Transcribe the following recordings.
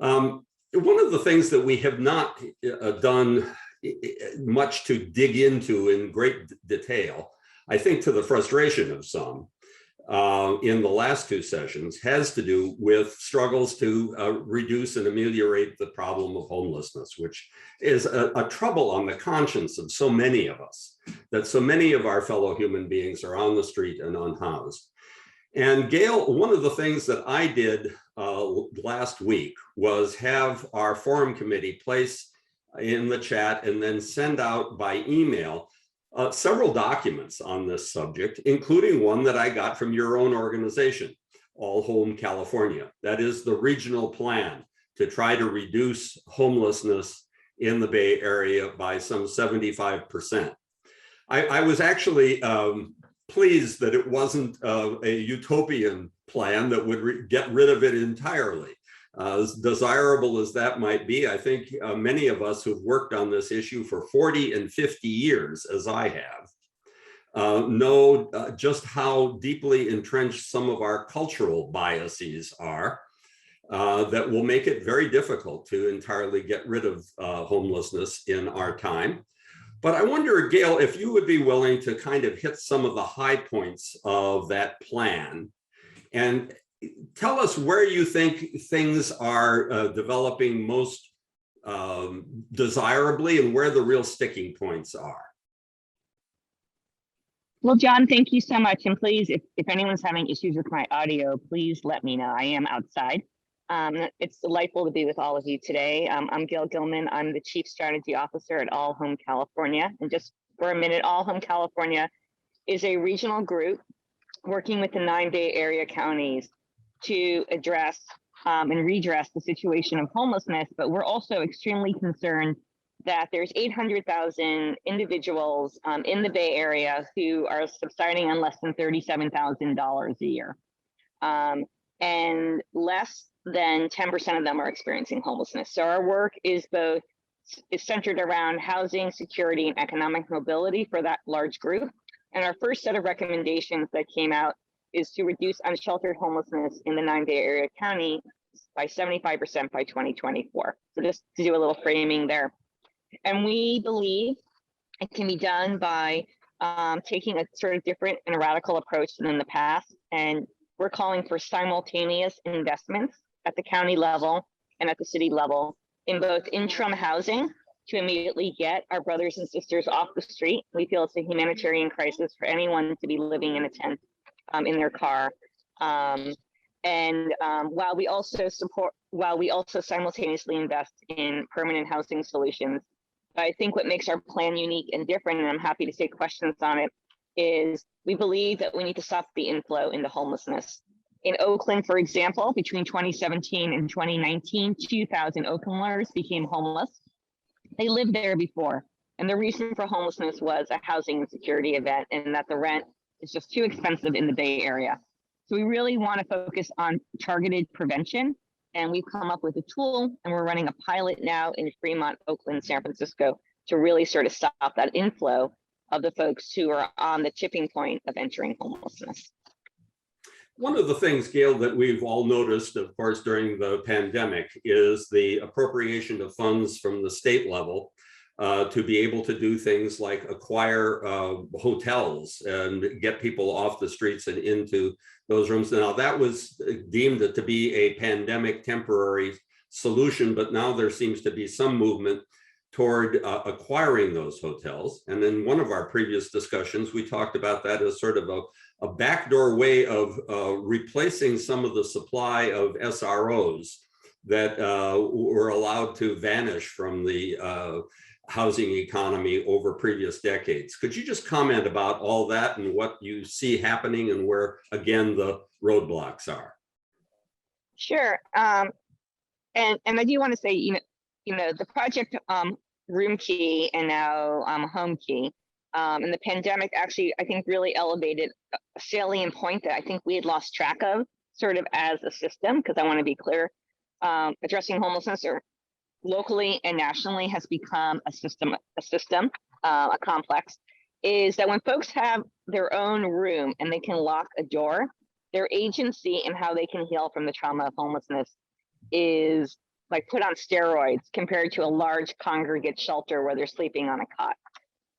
One of the things that we have not done much to dig into in great detail, I think to the frustration of some, in the last two sessions, has to do with struggles to reduce and ameliorate the problem of homelessness, which is a trouble on the conscience of so many of us, that so many of our fellow human beings are on the street and unhoused. And Gail, one of the things that I did last week was have our forum committee place in the chat and then send out by email several documents on this subject, including one that I got from your own organization, All Home California. That is the regional plan to try to reduce homelessness in the Bay Area by some 75%. I was actually pleased that it wasn't a utopian plan that would get rid of it entirely. As desirable as that might be, I think many of us who've worked on this issue for 40 and 50 years, as I have, know just how deeply entrenched some of our cultural biases are that will make it very difficult to entirely get rid of homelessness in our time. But I wonder, Gail, if you would be willing to kind of hit some of the high points of that plan and tell us where you think things are developing most desirably and where the real sticking points are. Well, John, thank you so much. And please, if anyone's having issues with my audio, please let me know. I am outside. It's delightful to be with all of you today. I'm Gail Gilman. I'm the Chief Strategy Officer at All Home California. And just for a minute, All Home California is a regional group working with the 9 Bay Area counties to address and redress the situation of homelessness. But we're also extremely concerned that there's 800,000 individuals in the Bay Area who are subsisting on less than $37,000 a year. And less than 10% of them are experiencing homelessness. So our work is centered around housing, security, and economic mobility for that large group. And our first set of recommendations that came out is to reduce unsheltered homelessness in the 9 Bay Area county by 75% by 2024. So just to do a little framing there. And we believe it can be done by taking a sort of different and radical approach than in the past. And we're calling for simultaneous investments at the county level and at the city level in both interim housing to immediately get our brothers and sisters off the street. We feel it's a humanitarian crisis for anyone to be living in a tent in their car. While we also simultaneously invest in permanent housing solutions, I think what makes our plan unique and different, and I'm happy to take questions on it, is we believe that we need to stop the inflow into homelessness. In Oakland, for example, between 2017 and 2019, 2,000 Oaklanders became homeless. They lived there before, and the reason for homelessness was a housing insecurity event and that the rent is just too expensive in the Bay Area. So we really want to focus on targeted prevention, and we've come up with a tool, and we're running a pilot now in Fremont, Oakland, San Francisco to really sort of stop that inflow of the folks who are on the tipping point of entering homelessness. One of the things, Gail, that we've all noticed, of course, during the pandemic is the appropriation of funds from the state level to be able to do things like acquire hotels and get people off the streets and into those rooms. Now, that was deemed to be a pandemic temporary solution, but now there seems to be some movement toward acquiring those hotels. And in one of our previous discussions, we talked about that as sort of a backdoor way of replacing some of the supply of SROs that were allowed to vanish from the housing economy over previous decades. Could you just comment about all that and what you see happening and where, again, the roadblocks are? Sure. And I do want to say, you know, the project Room Key and now Home Key and the pandemic actually, I think, really elevated a salient point that I think we had lost track of sort of as a system, because I want to be clear, addressing homelessness or locally and nationally has become a complex, is that when folks have their own room and they can lock a door, their agency and how they can heal from the trauma of homelessness is like put on steroids compared to a large congregate shelter where they're sleeping on a cot.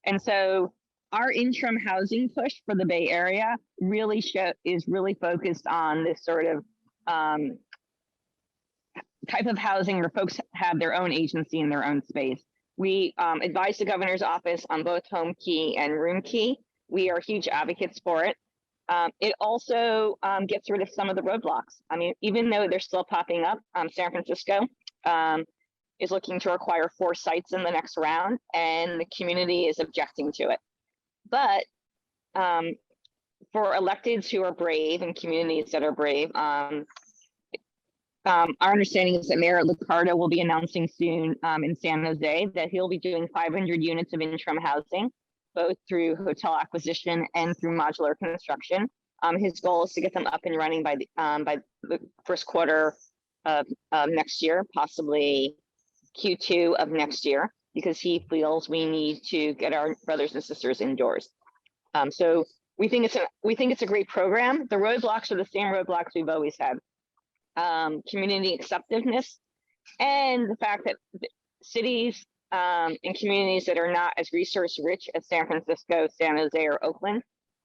And so our interim housing push for the Bay Area really is really focused on this sort of type of housing where folks have their own agency in their own space. We advise the governor's office on both home key and room key. We are huge advocates for it. It also gets rid of some of the roadblocks. I mean, even though they're still popping up, San Francisco is looking to acquire 4 sites in the next round, and the community is objecting to it. But for electeds who are brave and communities that are brave, our understanding is that Mayor Liccardo will be announcing soon in San Jose that he'll be doing 500 units of interim housing, both through hotel acquisition and through modular construction. His goal is to get them up and running by the first quarter of next year, possibly Q2 of next year, because he feels we need to get our brothers and sisters indoors. So we think it's a great program. The roadblocks are the same roadblocks we've always had. Community acceptativeness, and the fact that cities and communities that are not as resource rich as San Francisco, San Jose, or Oakland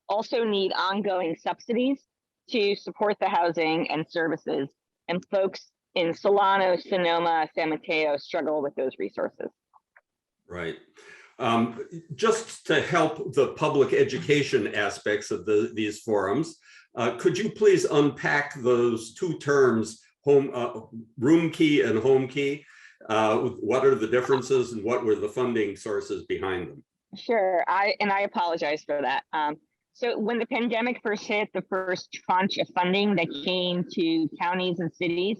also need ongoing subsidies to support the housing and services. And folks in Solano, Sonoma, San Mateo struggle with those resources. Right. Just to help the public education aspects of these forums, could you please unpack those 2 terms, room key and home key? What are the differences and what were the funding sources behind them? Sure, I apologize for that. So when the pandemic first hit, the first tranche of funding that came to counties and cities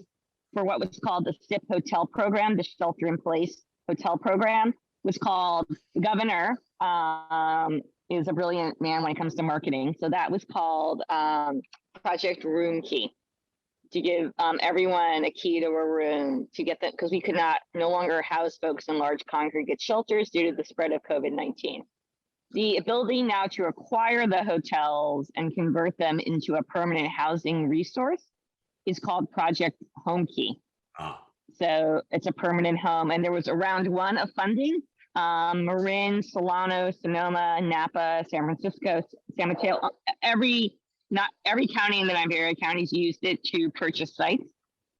for what was called the SIP hotel program, the shelter-in-place hotel program, was called, the governor is a brilliant man when it comes to marketing. So that was called Project Room Key, to give everyone a key to a room to get that, because we could no longer house folks in large congregate shelters due to the spread of COVID-19. The ability now to acquire the hotels and convert them into a permanent housing resource is called Project Home Key. So it's a permanent home. And there was a round 1 of funding. Marin, Solano, Sonoma, Napa, San Francisco, San Mateo, not every county in the Bay Area counties used it to purchase sites.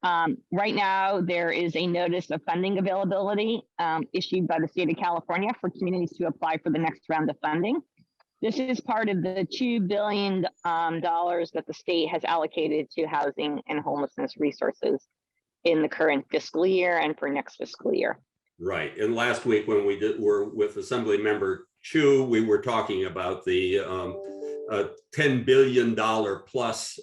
Right now, there is a notice of funding availability issued by the state of California for communities to apply for the next round of funding. This is part of the $2 billion that the state has allocated to housing and homelessness resources in the current fiscal year and for next fiscal year. Right. And last week when we were with Assembly Member Chiu, we were talking about the $10 billion plus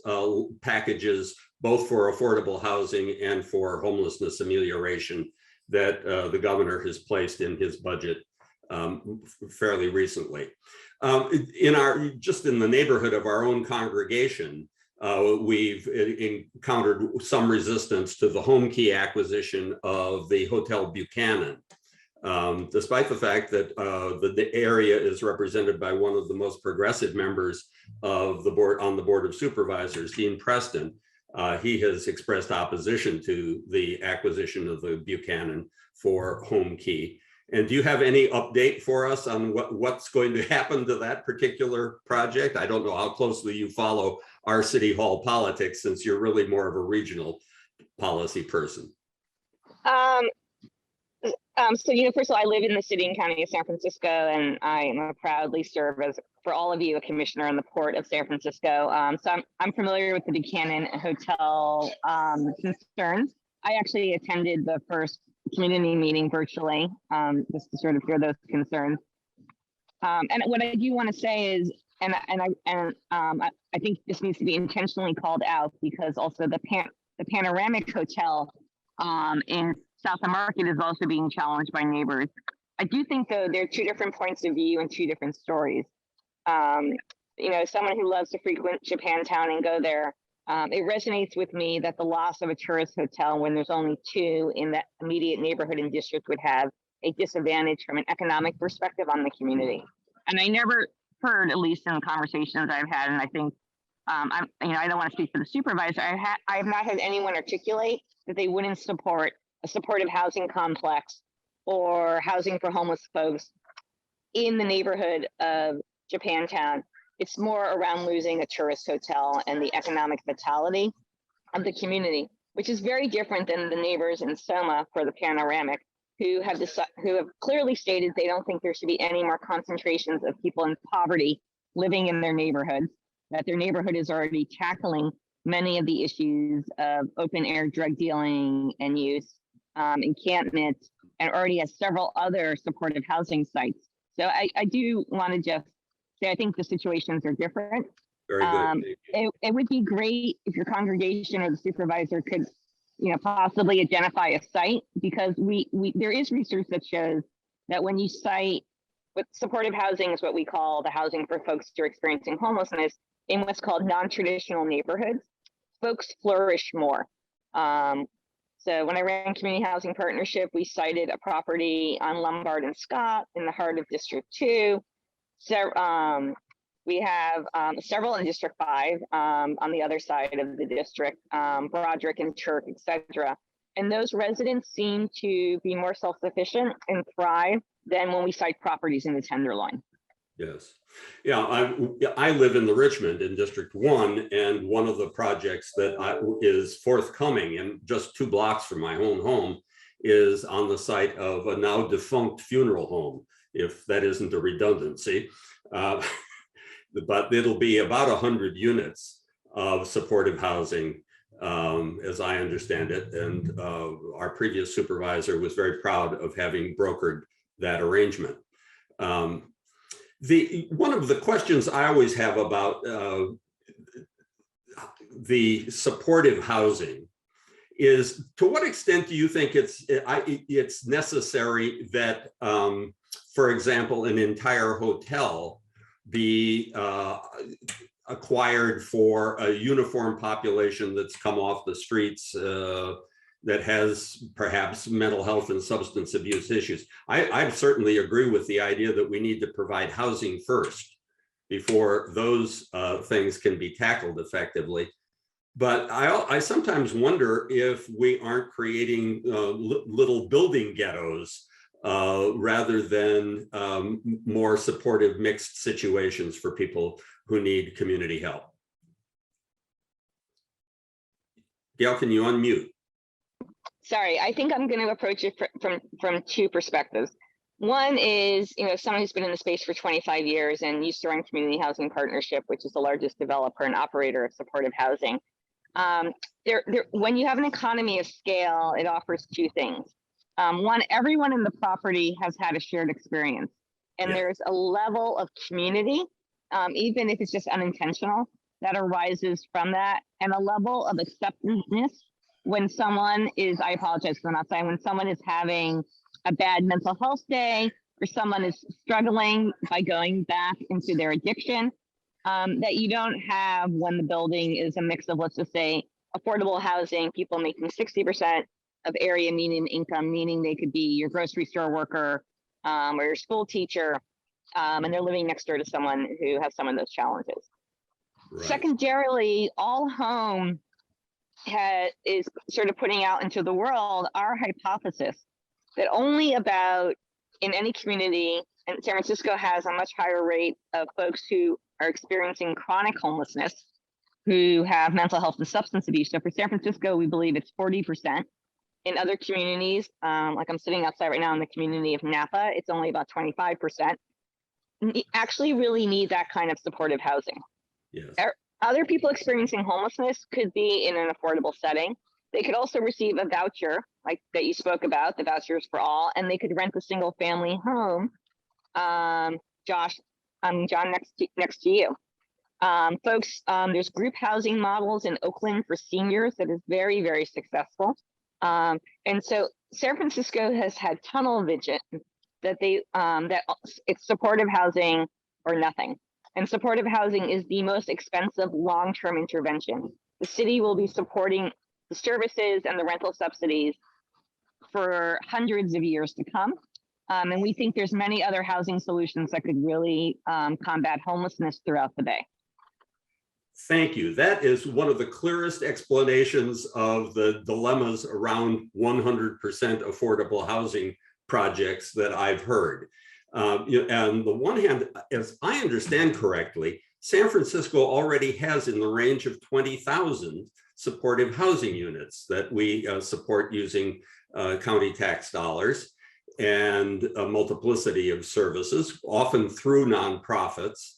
packages, both for affordable housing and for homelessness amelioration, that the governor has placed in his budget fairly recently. Just in the neighborhood of our own congregation, we've encountered some resistance to the home key acquisition of the Hotel Buchanan, despite the fact that the area is represented by one of the most progressive members of the board on the Board of Supervisors, Dean Preston. He has expressed opposition to the acquisition of the Buchanan for home key. And do you have any update for us on what's going to happen to that particular project? I don't know how closely you follow our city hall politics, since you're really more of a regional policy person. So, first of all, I live in the city and county of San Francisco, and I proudly serve as, for all of you, a commissioner in the port of San Francisco. So I'm familiar with the Buchanan Hotel concerns. I actually attended the first community meeting virtually, just to sort of hear those concerns. And what I do want to say is, I think this needs to be intentionally called out, because also the Panoramic Hotel in South of Market is also being challenged by neighbors. I do think, though, there are 2 different points of view and 2 different stories. Someone who loves to frequent Japantown and go there, it resonates with me that the loss of a tourist hotel when there's only 2 in that immediate neighborhood and district would have a disadvantage from an economic perspective on the community. And I never heard, at least in the conversations I've had, and I think, I don't want to speak for the supervisor, I have not had anyone articulate that they wouldn't support a supportive housing complex or housing for homeless folks in the neighborhood of Japantown. It's more around losing a tourist hotel and the economic vitality of the community, which is very different than the neighbors in Soma for the panoramic, who have clearly stated they don't think there should be any more concentrations of people in poverty living in their neighborhoods, that their neighborhood is already tackling many of the issues of open air drug dealing and use, encampment, and already has several other supportive housing sites. So I do want to just say, I think the situations are different. Very good. It would be great if your congregation or the supervisor could, possibly identify a site, because there is research that shows that when you cite, with supportive housing is what we call the housing for folks who are experiencing homelessness in what's called non-traditional neighborhoods, folks flourish more. So when I ran Community Housing Partnership, we cited a property on Lombard and Scott in the heart of District 2. So we have several in District 5 on the other side of the district, Broderick and Turk, etc. And those residents seem to be more self-sufficient and thrive than when we cite properties in the Tenderloin. Yes. Yeah, I live in the Richmond in District 1, and one of the projects that is forthcoming and just 2 blocks from my own home is on the site of a now defunct funeral home, if that isn't a redundancy. But it'll be about 100 units of supportive housing, as I understand it. And our previous supervisor was very proud of having brokered that arrangement. One of the questions I always have about the supportive housing is, to what extent do you think it's necessary that, for example, an entire hotel be acquired for a uniform population that's come off the streets, that has perhaps mental health and substance abuse issues? I certainly agree with the idea that we need to provide housing first before those things can be tackled effectively. But I sometimes wonder if we aren't creating little building ghettos rather than more supportive mixed situations for people who need community help. Gail, can you unmute? Sorry, I think I'm going to approach it from 2 perspectives. One is, someone who's been in the space for 25 years and used to run Community Housing Partnership, which is the largest developer and operator of supportive housing. When you have an economy of scale, it offers 2 things. One, everyone in the property has had a shared experience, and there's a level of community, even if it's just unintentional, that arises from that, and a level of acceptance when someone is, I apologize for not saying, when someone is having a bad mental health day, or someone is struggling by going back into their addiction, that you don't have when the building is a mix of, let's just say, affordable housing, people making 60% of area median income, meaning they could be your grocery store worker or your school teacher, and they're living next door to someone who has some of those challenges. Right. Secondarily, All Home is sort of putting out into the world our hypothesis that only about, in any community, and San Francisco has a much higher rate of folks who are experiencing chronic homelessness, who have mental health and substance abuse. So for San Francisco, we believe it's 40%. In other communities, like I'm sitting outside right now in the community of Napa, it's only about 25%. Actually really need that kind of supportive housing. Yes. Other people experiencing homelessness could be in an affordable setting. They could also receive a voucher, like that you spoke about, the Vouchers for All, and they could rent a single family home. John, next to you. Folks, there's group housing models in Oakland for seniors that is very, very successful. And so San Francisco has had tunnel vision that it's supportive housing or nothing. And supportive housing is the most expensive long-term intervention. The city will be supporting the services and the rental subsidies for hundreds of years to come. And we think there's many other housing solutions that could really combat homelessness throughout the Bay. Thank you. That is one of the clearest explanations of the dilemmas around 100% affordable housing projects that I've heard. On the one hand, as I understand correctly, San Francisco already has in the range of 20,000 supportive housing units that we support using county tax dollars and a multiplicity of services, often through nonprofits.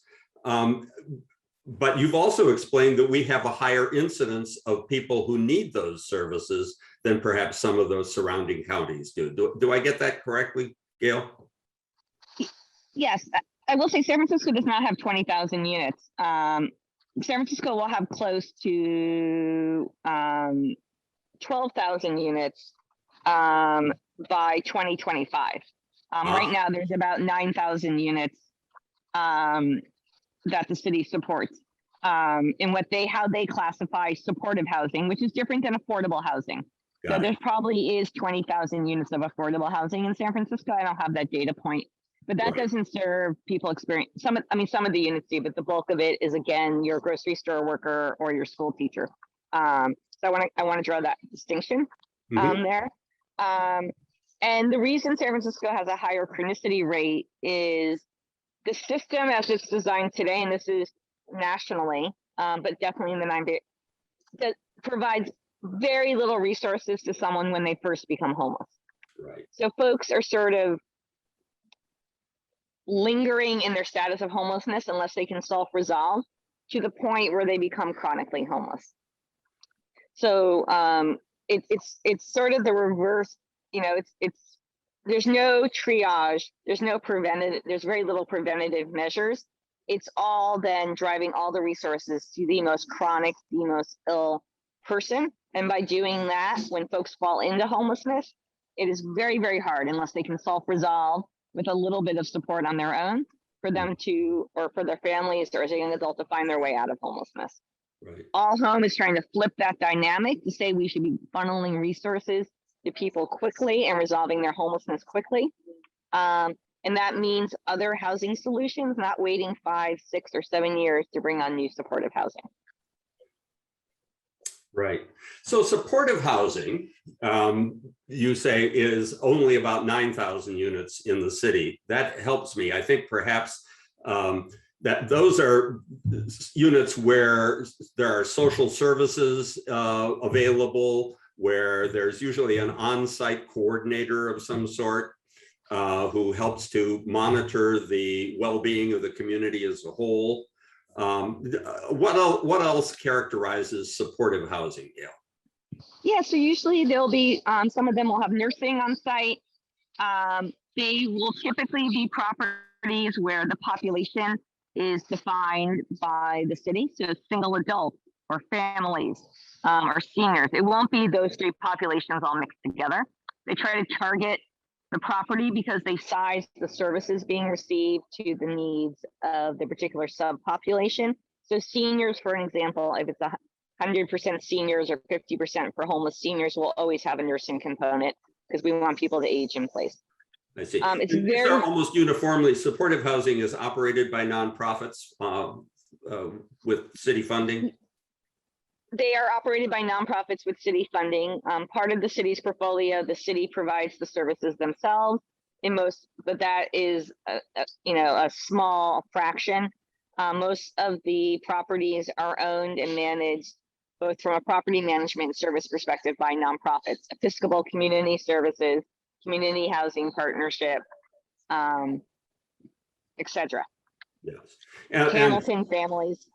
But you've also explained that we have a higher incidence of people who need those services than perhaps some of those surrounding counties do. Do I get that correctly, Gail? Yes, I will say San Francisco does not have 20,000 units. San Francisco will have close to 12,000 units by 2025. Right now, there's about 9,000 units that the city supports in how they classify supportive housing, which is different than affordable housing. So there probably is 20,000 units of affordable housing in San Francisco. I don't have that data point, but that doesn't serve people experience. Some of the units do, but the bulk of it is, again, your grocery store worker or your school teacher. So I want to draw that distinction there. And the reason San Francisco has a higher chronicity rate is the system as it's designed today, and this is nationally, but definitely in the 9 that provides very little resources to someone when they first become homeless. Right. So folks are sort of lingering in their status of homelessness unless they can self-resolve to the point where they become chronically homeless. So it's sort of the reverse. There's no triage, there's no preventative, there's very little preventative measures. It's all then driving all the resources to the most chronic, the most ill person. And by doing that, when folks fall into homelessness, it is very, very hard unless they can self-resolve with a little bit of support on their own for them to, or for their families or as a young adult to find their way out of homelessness. Right. All Home is trying to flip that dynamic to say we should be funneling resources to people quickly and resolving their homelessness quickly. And that means other housing solutions, not waiting 5, 6, or 7 years to bring on new supportive housing. Right. So supportive housing, you say, is only about 9,000 units in the city. That helps me. I think perhaps that those are units where there are social services available, where there's usually an on-site coordinator of some sort who helps to monitor the well-being of the community as a whole. What else characterizes supportive housing, Gail? Yeah, so usually there'll be, some of them will have nursing on site. They will typically be properties where the population is defined by the city, so single adults or families or seniors. It won't be those three populations all mixed together. They try to target the property because they size the services being received to the needs of the particular subpopulation. So seniors, for an example, if it's 100% seniors or 50% for homeless seniors, will always have a nursing component because we want people to age in place. I see. It's These very are almost uniformly, supportive housing is operated by nonprofits with city funding. They are operated by nonprofits with city funding. Part of the city's portfolio, the city provides the services themselves in most, but that is a small fraction. Most of the properties are owned and managed both from a property management service perspective by nonprofits, Episcopal Community Services, Community Housing Partnership, etc. Yes. Hamilton Families.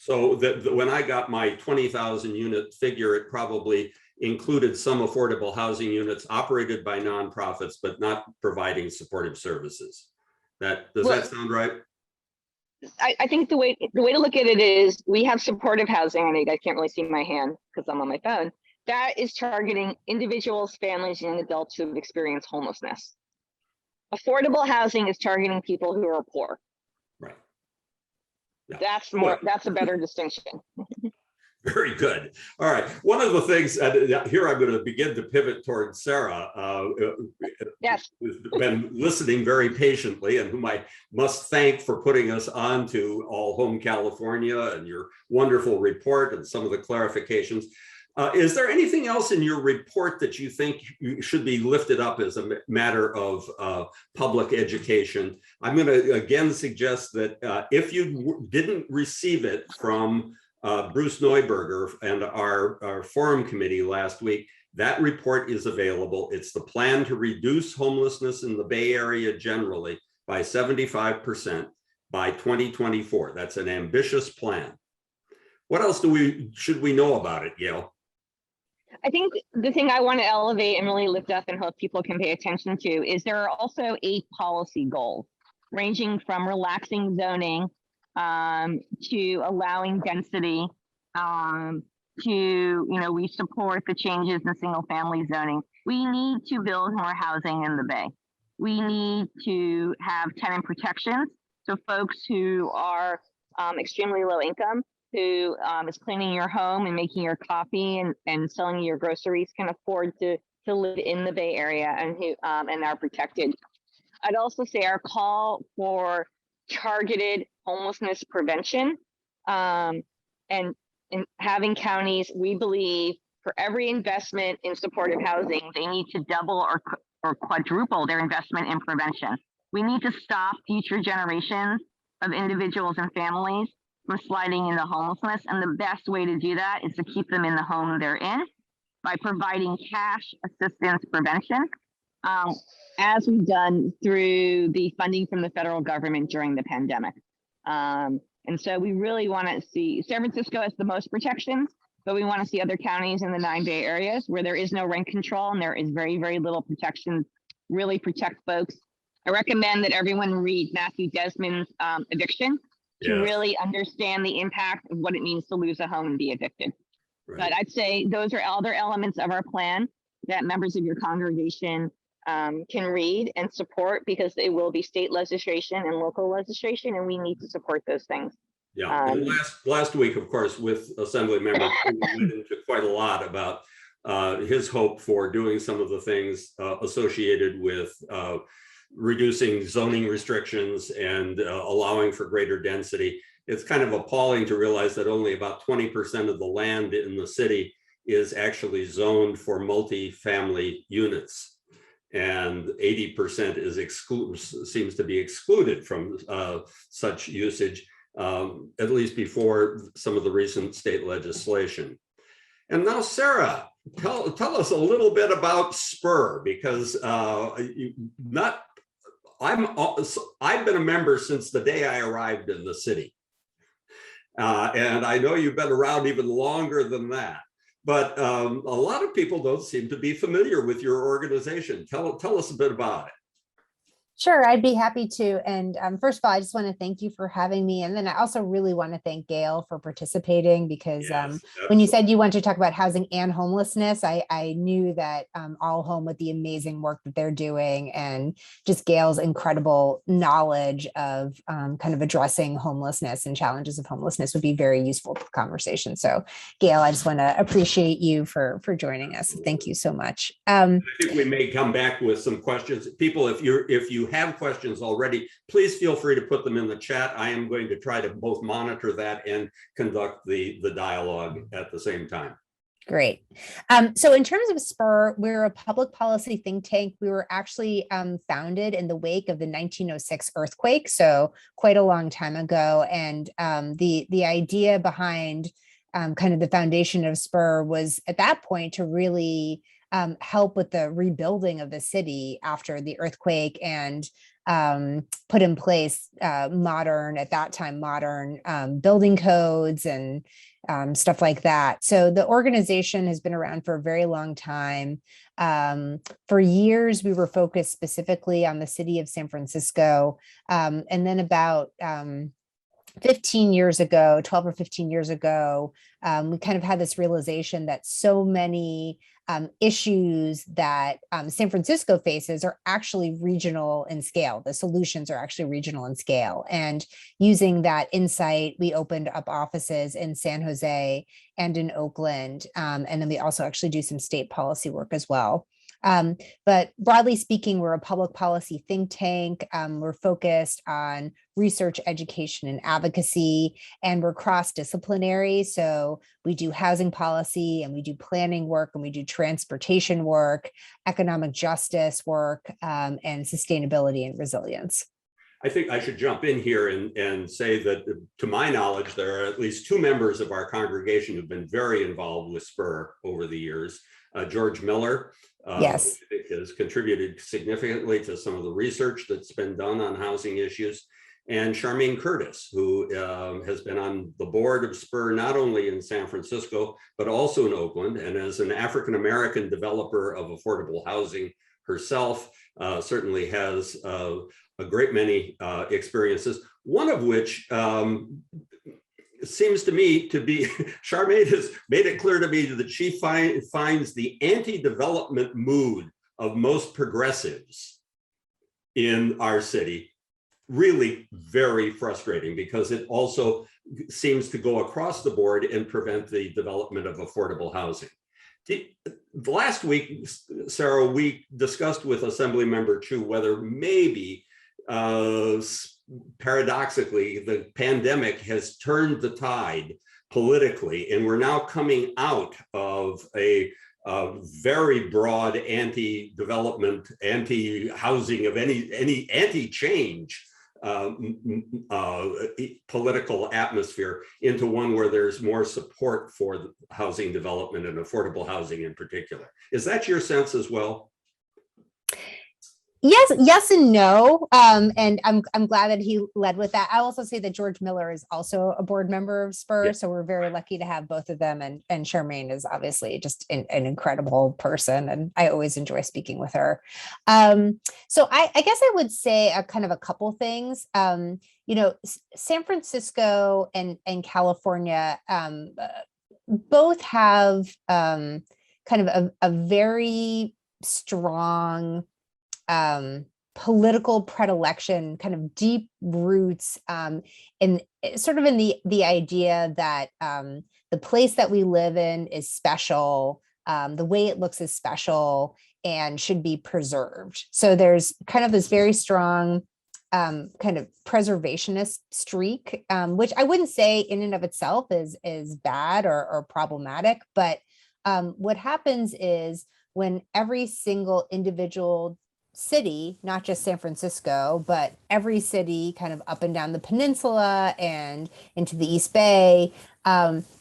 So when I got my 20,000 unit figure, it probably included some affordable housing units operated by nonprofits, but not providing supportive services. Does that sound right? I think the way to look at it is we have supportive housing. I know you guys can't really see my hand because I'm on my phone. That is targeting individuals, families, young adults who have experienced homelessness. Affordable housing is targeting people who are poor. Right. Yeah. That's a better distinction. Very good. All right. One of the things, here I'm going to begin to pivot towards Sarah, Yes. who's been listening very patiently and whom I must thank for putting us on to All Home California and your wonderful report and some of the clarifications. Is there anything else in your report that you think should be lifted up as a matter of public education? I'm going to again suggest that if you didn't receive it from Bruce Neuberger and our forum committee last week, that report is available. It's the plan to reduce homelessness in the Bay Area generally by 75% by 2024. That's an ambitious plan. What else should we know about it, Gail? I think the thing I want to elevate and really lift up and hope people can pay attention to is there are also 8 policy goals, ranging from relaxing zoning to allowing density, we support the changes in single family zoning. We need to build more housing in the Bay. We need to have tenant protections. So folks who are extremely low income, who is cleaning your home and making your coffee and selling your groceries can afford to live in the Bay Area and who and are protected. I'd also say our call for targeted homelessness prevention and having counties, we believe for every investment in supportive housing, they need to double or quadruple their investment in prevention. We need to stop future generations of individuals and families from sliding into homelessness. And the best way to do that is to keep them in the home they're in by providing cash assistance prevention, as we've done through the funding from the federal government during the pandemic. And so we really want to see San Francisco has the most protections, but we want to see other counties in the 9 Bay areas where there is no rent control and there is very, very little protection, really protect folks. I recommend that everyone read Matthew Desmond's Eviction to really understand the impact of what it means to lose a home and be evicted. Right. But I'd say those are other elements of our plan that members of your congregation can read and support, because it will be state legislation and local legislation, and we need to support those things. Yeah, and last week, of course, with Assembly Member Chiu, we went into quite a lot about his hope for doing some of the things associated with reducing zoning restrictions and allowing for greater density. It's kind of appalling to realize that only about 20% of the land in the city is actually zoned for multi-family units, and 80% seems to be excluded from such usage, at least before some of the recent state legislation. And now, Sarah, tell us a little bit about SPUR, because I've been a member since the day I arrived in the city. And I know you've been around even longer than that. But a lot of people don't seem to be familiar with your organization. Tell us a bit about it. Sure, I'd be happy to. And first of all, I just want to thank you for having me. And then I also really want to thank Gail for participating, because when you said you wanted to talk about housing and homelessness, I knew that All Home, with the amazing work that they're doing and just Gail's incredible knowledge of kind of addressing homelessness and challenges of homelessness would be very useful to the conversation. So Gail, I just want to appreciate you for joining us. Thank you so much. I think we may come back with some questions. People, if you have questions already, please feel free to put them in the chat. I am going to try to both monitor that and conduct the dialogue at the same time. Great. So in terms of SPUR, we're a public policy think tank. We were actually founded in the wake of the 1906 earthquake, so quite a long time ago. And the idea behind kind of the foundation of SPUR was at that point to really help with the rebuilding of the city after the earthquake, and put in place modern building codes and stuff like that. So the organization has been around for a very long time. For years, we were focused specifically on the city of San Francisco. And then about 15 years ago, 12 or 15 years ago, we kind of had this realization that so many issues that San Francisco faces are actually regional in scale. The solutions are actually regional in scale. And using that insight, we opened up offices in San Jose and in Oakland. And then we also actually do some state policy work as well. But broadly speaking, we're a public policy think tank. We're focused on research, education, and advocacy, and we're cross-disciplinary. So we do housing policy, and we do planning work, and we do transportation work, economic justice work, and sustainability and resilience. I think I should jump in here and say that, to my knowledge, there are at least two members of our congregation who've been very involved with SPUR over the years. George Miller, Yes, has contributed significantly to some of the research that's been done on housing issues, and Charmaine Curtis, who has been on the board of SPUR not only in San Francisco, but also in Oakland, and as an African-American developer of affordable housing herself, certainly has a great many experiences, one of which seems to me to be, Charmaine has made it clear to me that she finds the anti-development mood of most progressives in our city really very frustrating, because it also seems to go across the board and prevent the development of affordable housing. Last week, Sarah, we discussed with Assemblymember Chiu whether maybe paradoxically, the pandemic has turned the tide politically, and we're now coming out of a very broad anti-development, anti-housing of any anti-change political atmosphere into one where there's more support for housing development and affordable housing in particular. Is that your sense as well? Yes and no. And I'm glad that he led with that. I also say that George Miller is also a board member of SPUR, Yeah. so we're very lucky to have both of them. And Charmaine is obviously just an incredible person, and I always enjoy speaking with her. So I guess I would say a kind of a couple things. San Francisco and California both have kind of a very strong political predilection, kind of deep roots in sort of in the idea that the place that we live in is special, the way it looks is special and should be preserved. So there's kind of this very strong kind of preservationist streak, which I wouldn't say in and of itself is bad or problematic, but what happens is when every single individual city, not just San Francisco, but every city kind of up and down the peninsula and into the East Bay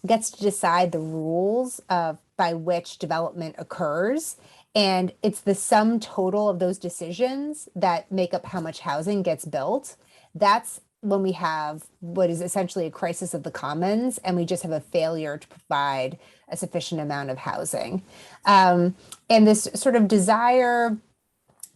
gets to decide the rules by which development occurs. And it's the sum total of those decisions that make up how much housing gets built. That's when we have what is essentially a crisis of the commons, and we just have a failure to provide a sufficient amount of housing. And this sort of desire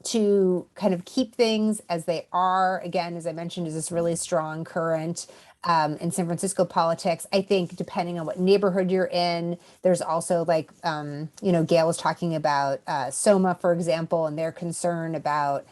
to kind of keep things as they are, again, as I mentioned, is this really strong current in San Francisco politics. I think depending on what neighborhood you're in, there's also like, Gail was talking about SOMA, for example, and their concern about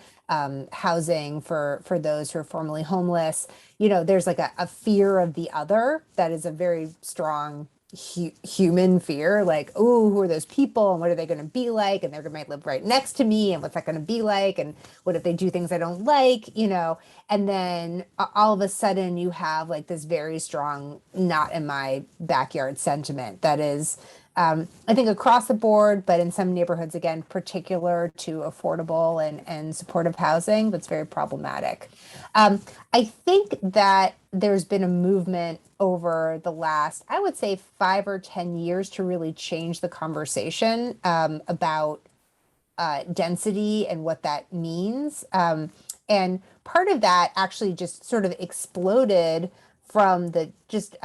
housing for those who are formerly homeless. There's like a fear of the other that is a very strong human fear, like, oh, who are those people and what are they going to be like, and they're going to live right next to me, and what's that going to be like, and what if they do things I don't like, and then all of a sudden you have like this very strong not in my backyard sentiment that is I think across the board, but in some neighborhoods, again, particular to affordable and supportive housing, that's very problematic. I think that there's been a movement over the last, I would say, 5 or 10 years to really change the conversation about density and what that means. And part of that actually just sort of exploded from the just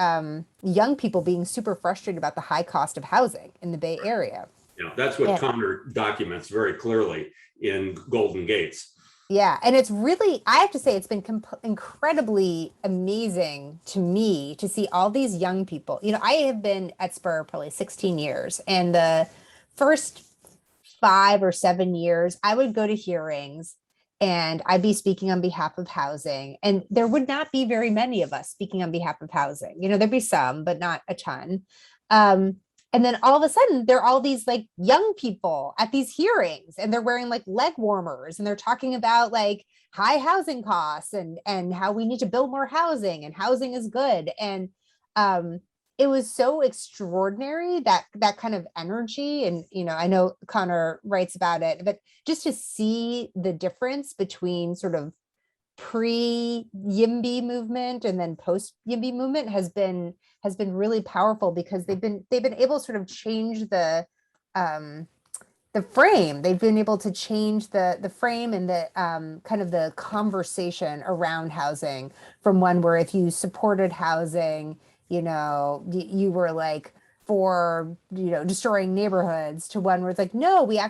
young people being super frustrated about the high cost of housing in the Bay Area. Yeah, that's what Conor documents very clearly in Golden Gates. Yeah, and it's really, I have to say, it's been incredibly amazing to me to see all these young people. I have been at SPUR probably 16 years, and the first 5 or 7 years, I would go to hearings and I'd be speaking on behalf of housing, and there would not be very many of us speaking on behalf of housing. You know, there'd be some, but not a ton. And then all of a sudden, there are all these like young people at these hearings, and they're wearing like leg warmers, and they're talking about like high housing costs and how we need to build more housing, and housing is good. And it was so extraordinary, that kind of energy. And, you know, I know Conor writes about it, but just to see the difference between sort of pre-YIMBY movement and then post-YIMBY movement has been really powerful, because they've been able to sort of change the frame. They've been able to change the frame and the kind of the conversation around housing, from one where if you supported housing, you know, you were like for, you know, destroying neighborhoods, to one where it's like, no, we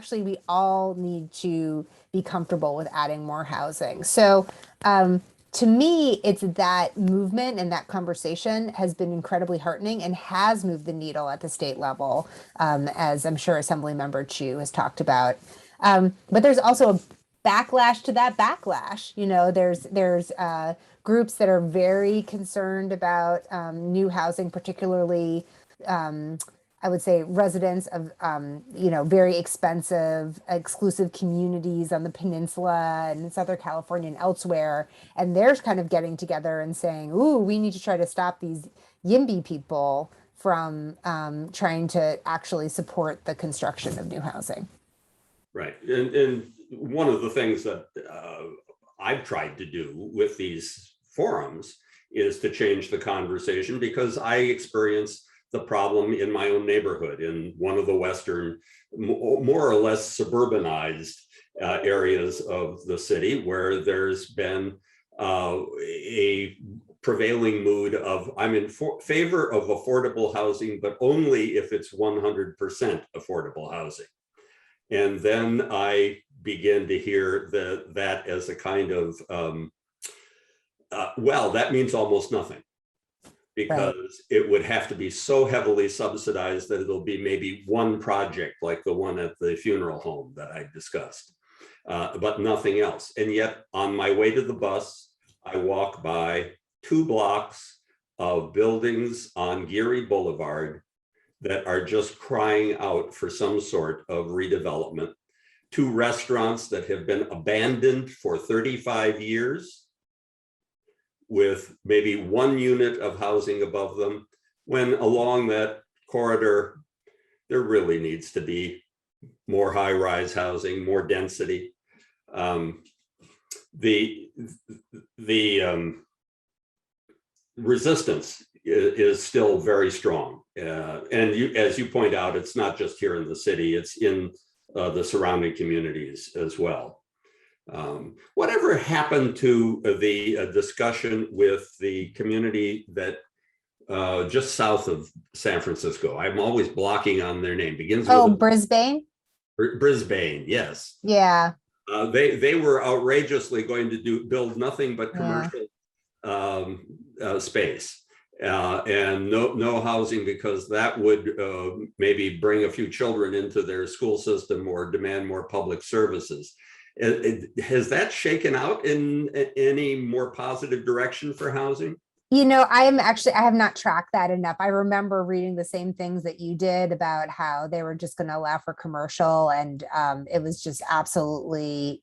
all need to be comfortable with adding more housing. So to me, it's that movement and that conversation has been incredibly heartening and has moved the needle at the state level, as I'm sure Assemblymember Chiu has talked about. But there's also a backlash to that backlash. You know, there's groups that are very concerned about new housing, particularly I would say residents of, you know, very expensive, exclusive communities on the peninsula and in Southern California and elsewhere. And they're kind of getting together and saying, ooh, we need to try to stop these YIMBY people from trying to actually support the construction of new housing. Right. And one of the things that I've tried to do with these forums is to change the conversation, because I experience the problem in my own neighborhood, in one of the Western, more or less suburbanized areas of the city, where there's been a prevailing mood of, I'm in favor of affordable housing, but only if it's 100% affordable housing. And then I begin to hear that as a kind of, well, that means almost nothing, because it would have to be so heavily subsidized that it'll be maybe one project like the one at the funeral home that I discussed, but nothing else. And yet on my way to the bus, I walk by 2 blocks of buildings on Geary Boulevard that are just crying out for some sort of redevelopment. 2 restaurants that have been abandoned for 35 years, with maybe 1 unit of housing above them, when along that corridor, there really needs to be more high-rise housing, more density. The resistance is still very strong. And as you point out, it's not just here in the city, it's in the surrounding communities as well. Whatever happened to the discussion with the community that just south of San Francisco? I'm always blocking on their name. Begins with Brisbane. Brisbane, yes. Yeah. They were outrageously going to build nothing but commercial space and no housing, because that would maybe bring a few children into their school system or demand more public services. Has that shaken out in any more positive direction for housing? You know, I have not tracked that enough. I remember reading the same things that you did about how they were just going to allow for commercial, and it was just absolutely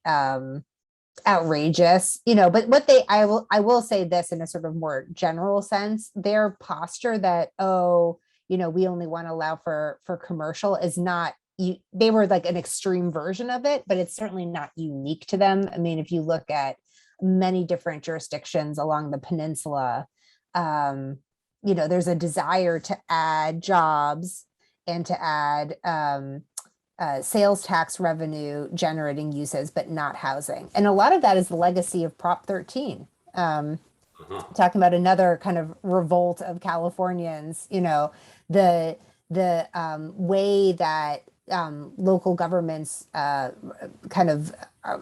outrageous, you know. But I will say this in a sort of more general sense, their posture that, oh, you know, we only want to allow for commercial is not, they were like an extreme version of it, but it's certainly not unique to them. I mean, if you look at many different jurisdictions along the peninsula, you know, there's a desire to add jobs and to add sales tax revenue generating uses, but not housing. And a lot of that is the legacy of Prop 13. Talking about another kind of revolt of Californians, you know, the way that local governments kind of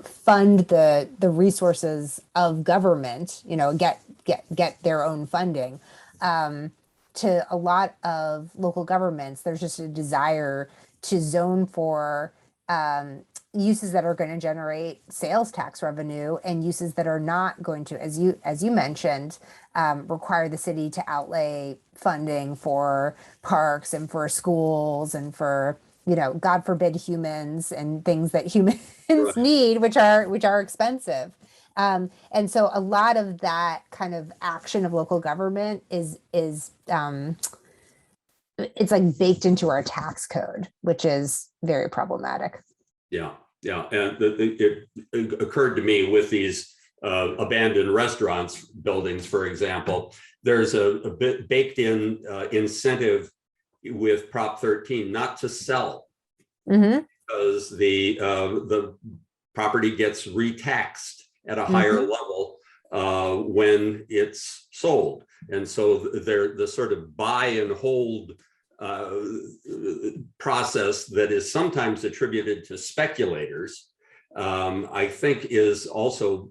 fund the resources of government, you know, get their own funding. To a lot of local governments, there's just a desire to zone for uses that are going to generate sales tax revenue and uses that are not going to, as you mentioned, require the city to outlay funding for parks and for schools and for, God forbid, humans and things that humans Right. need, which are expensive. And so a lot of that kind of action of local government is it's like baked into our tax code, which is very problematic. Yeah, yeah, and it occurred to me with these abandoned restaurants buildings, for example, there's a bit baked in incentive with Prop 13 not to sell, because the property gets retaxed at a higher level when it's sold, and so the sort of buy and hold process that is sometimes attributed to speculators, I think is also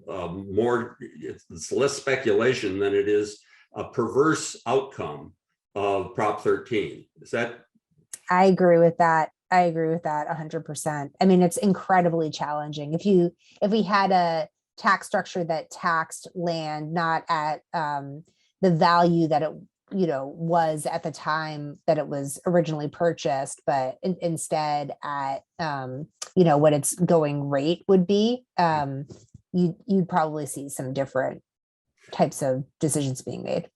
it's less speculation than it is a perverse outcome of Prop 13. Is that? I agree with that. 100%. I mean, it's incredibly challenging. If we had a tax structure that taxed land not at the value that it was at the time that it was originally purchased, but instead at what its going rate would be, you'd probably see some different types of decisions being made.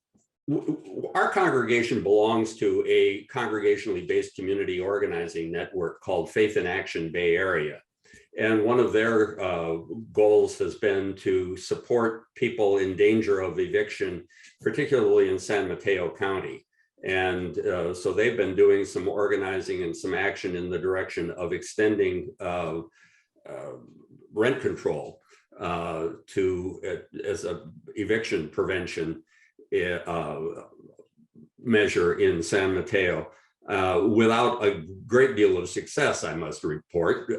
Our congregation belongs to a congregationally based community organizing network called Faith in Action Bay Area. And one of their goals has been to support people in danger of eviction, particularly in San Mateo County. And so they've been doing some organizing and some action in the direction of extending rent control as a eviction prevention measure in San Mateo, without a great deal of success, I must report.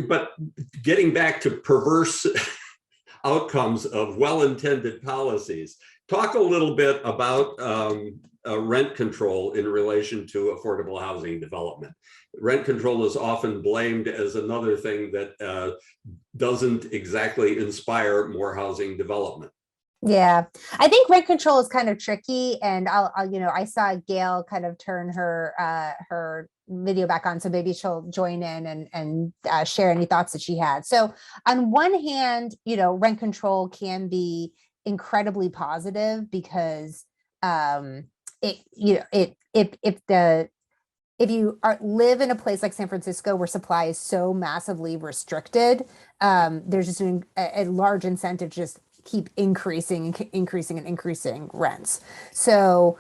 But getting back to perverse outcomes of well-intended policies, talk a little bit about rent control in relation to affordable housing development. Rent control is often blamed as another thing that doesn't exactly inspire more housing development. Yeah, I think rent control is kind of tricky, and I'll I saw Gail kind of turn her video back on, so maybe she'll join in and share any thoughts that she had. So on one hand, rent control can be incredibly positive because if you live in a place like San Francisco where supply is so massively restricted, there's just a large incentive to just keep increasing rents. So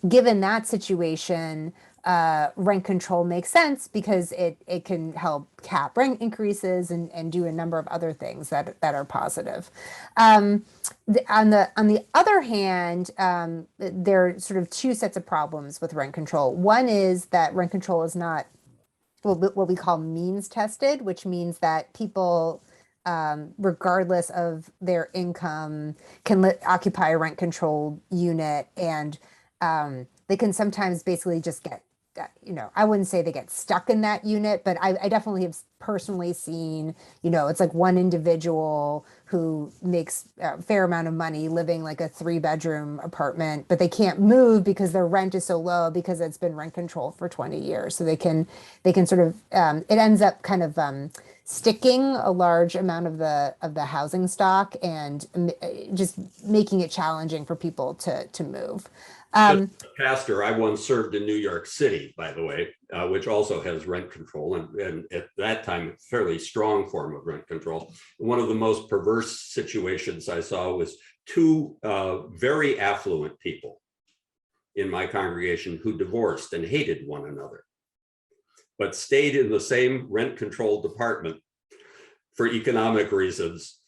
given that situation, rent control makes sense because it can help cap rent increases and do a number of other things that are positive. On the other hand, there are sort of two sets of problems with rent control. One is that rent control is not what we call means tested, which means that people, regardless of their income, can occupy a rent controlled unit, and they can sometimes basically just get, I wouldn't say they get stuck in that unit, but I definitely have personally seen, it's like one individual who makes a fair amount of money living like a 3-bedroom apartment, but they can't move because their rent is so low because it's been rent controlled for 20 years. So they can sort of, it ends up kind of sticking a large amount of the housing stock and just making it challenging for people to move. Pastor, I once served in New York City, by the way, which also has rent control, and at that time, a fairly strong form of rent control. One of the most perverse situations I saw was two very affluent people in my congregation who divorced and hated one another, but stayed in the same rent control department for economic reasons,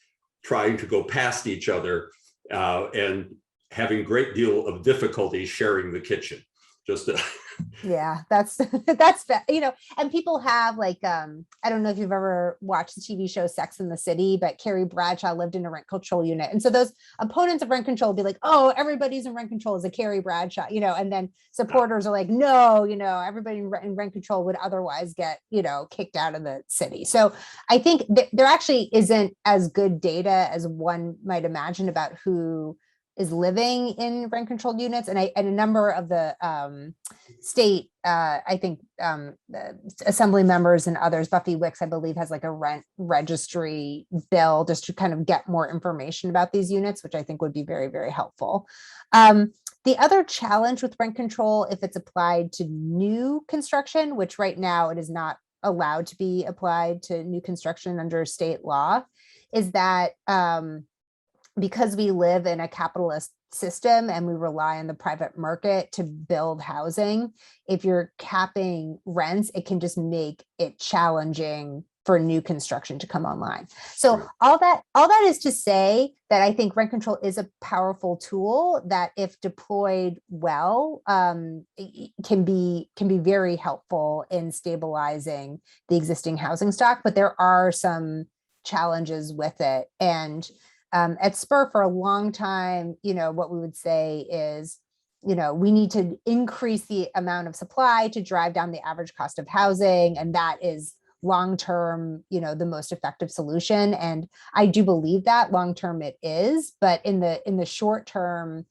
trying to go past each other and having a great deal of difficulty sharing the kitchen. just to Yeah, that's and people have like I don't know if you've ever watched the TV show Sex and the City, but Carrie Bradshaw lived in a rent control unit. And so those opponents of rent control be like, oh, everybody's in rent control is a Carrie Bradshaw, and then supporters are like, no, everybody in rent control would otherwise get, kicked out of the city. So I think there actually isn't as good data as one might imagine about who is living in rent controlled units, and a number of the state, I think, assembly members and others, Buffy Wicks, I believe, has like a rent registry bill just to kind of get more information about these units, which I think would be very, very helpful. The other challenge with rent control, if it's applied to new construction, which right now it is not allowed to be applied to new construction under state law, is that because we live in a capitalist system and we rely on the private market to build housing, if you're capping rents, it can just make it challenging for new construction to come online. So all that is to say that I think rent control is a powerful tool that, if deployed well, can be very helpful in stabilizing the existing housing stock. But there are some challenges with it. And at SPUR for a long time, what we would say is, we need to increase the amount of supply to drive down the average cost of housing. And that is long-term, the most effective solution. And I do believe that long-term it is, but in the short term,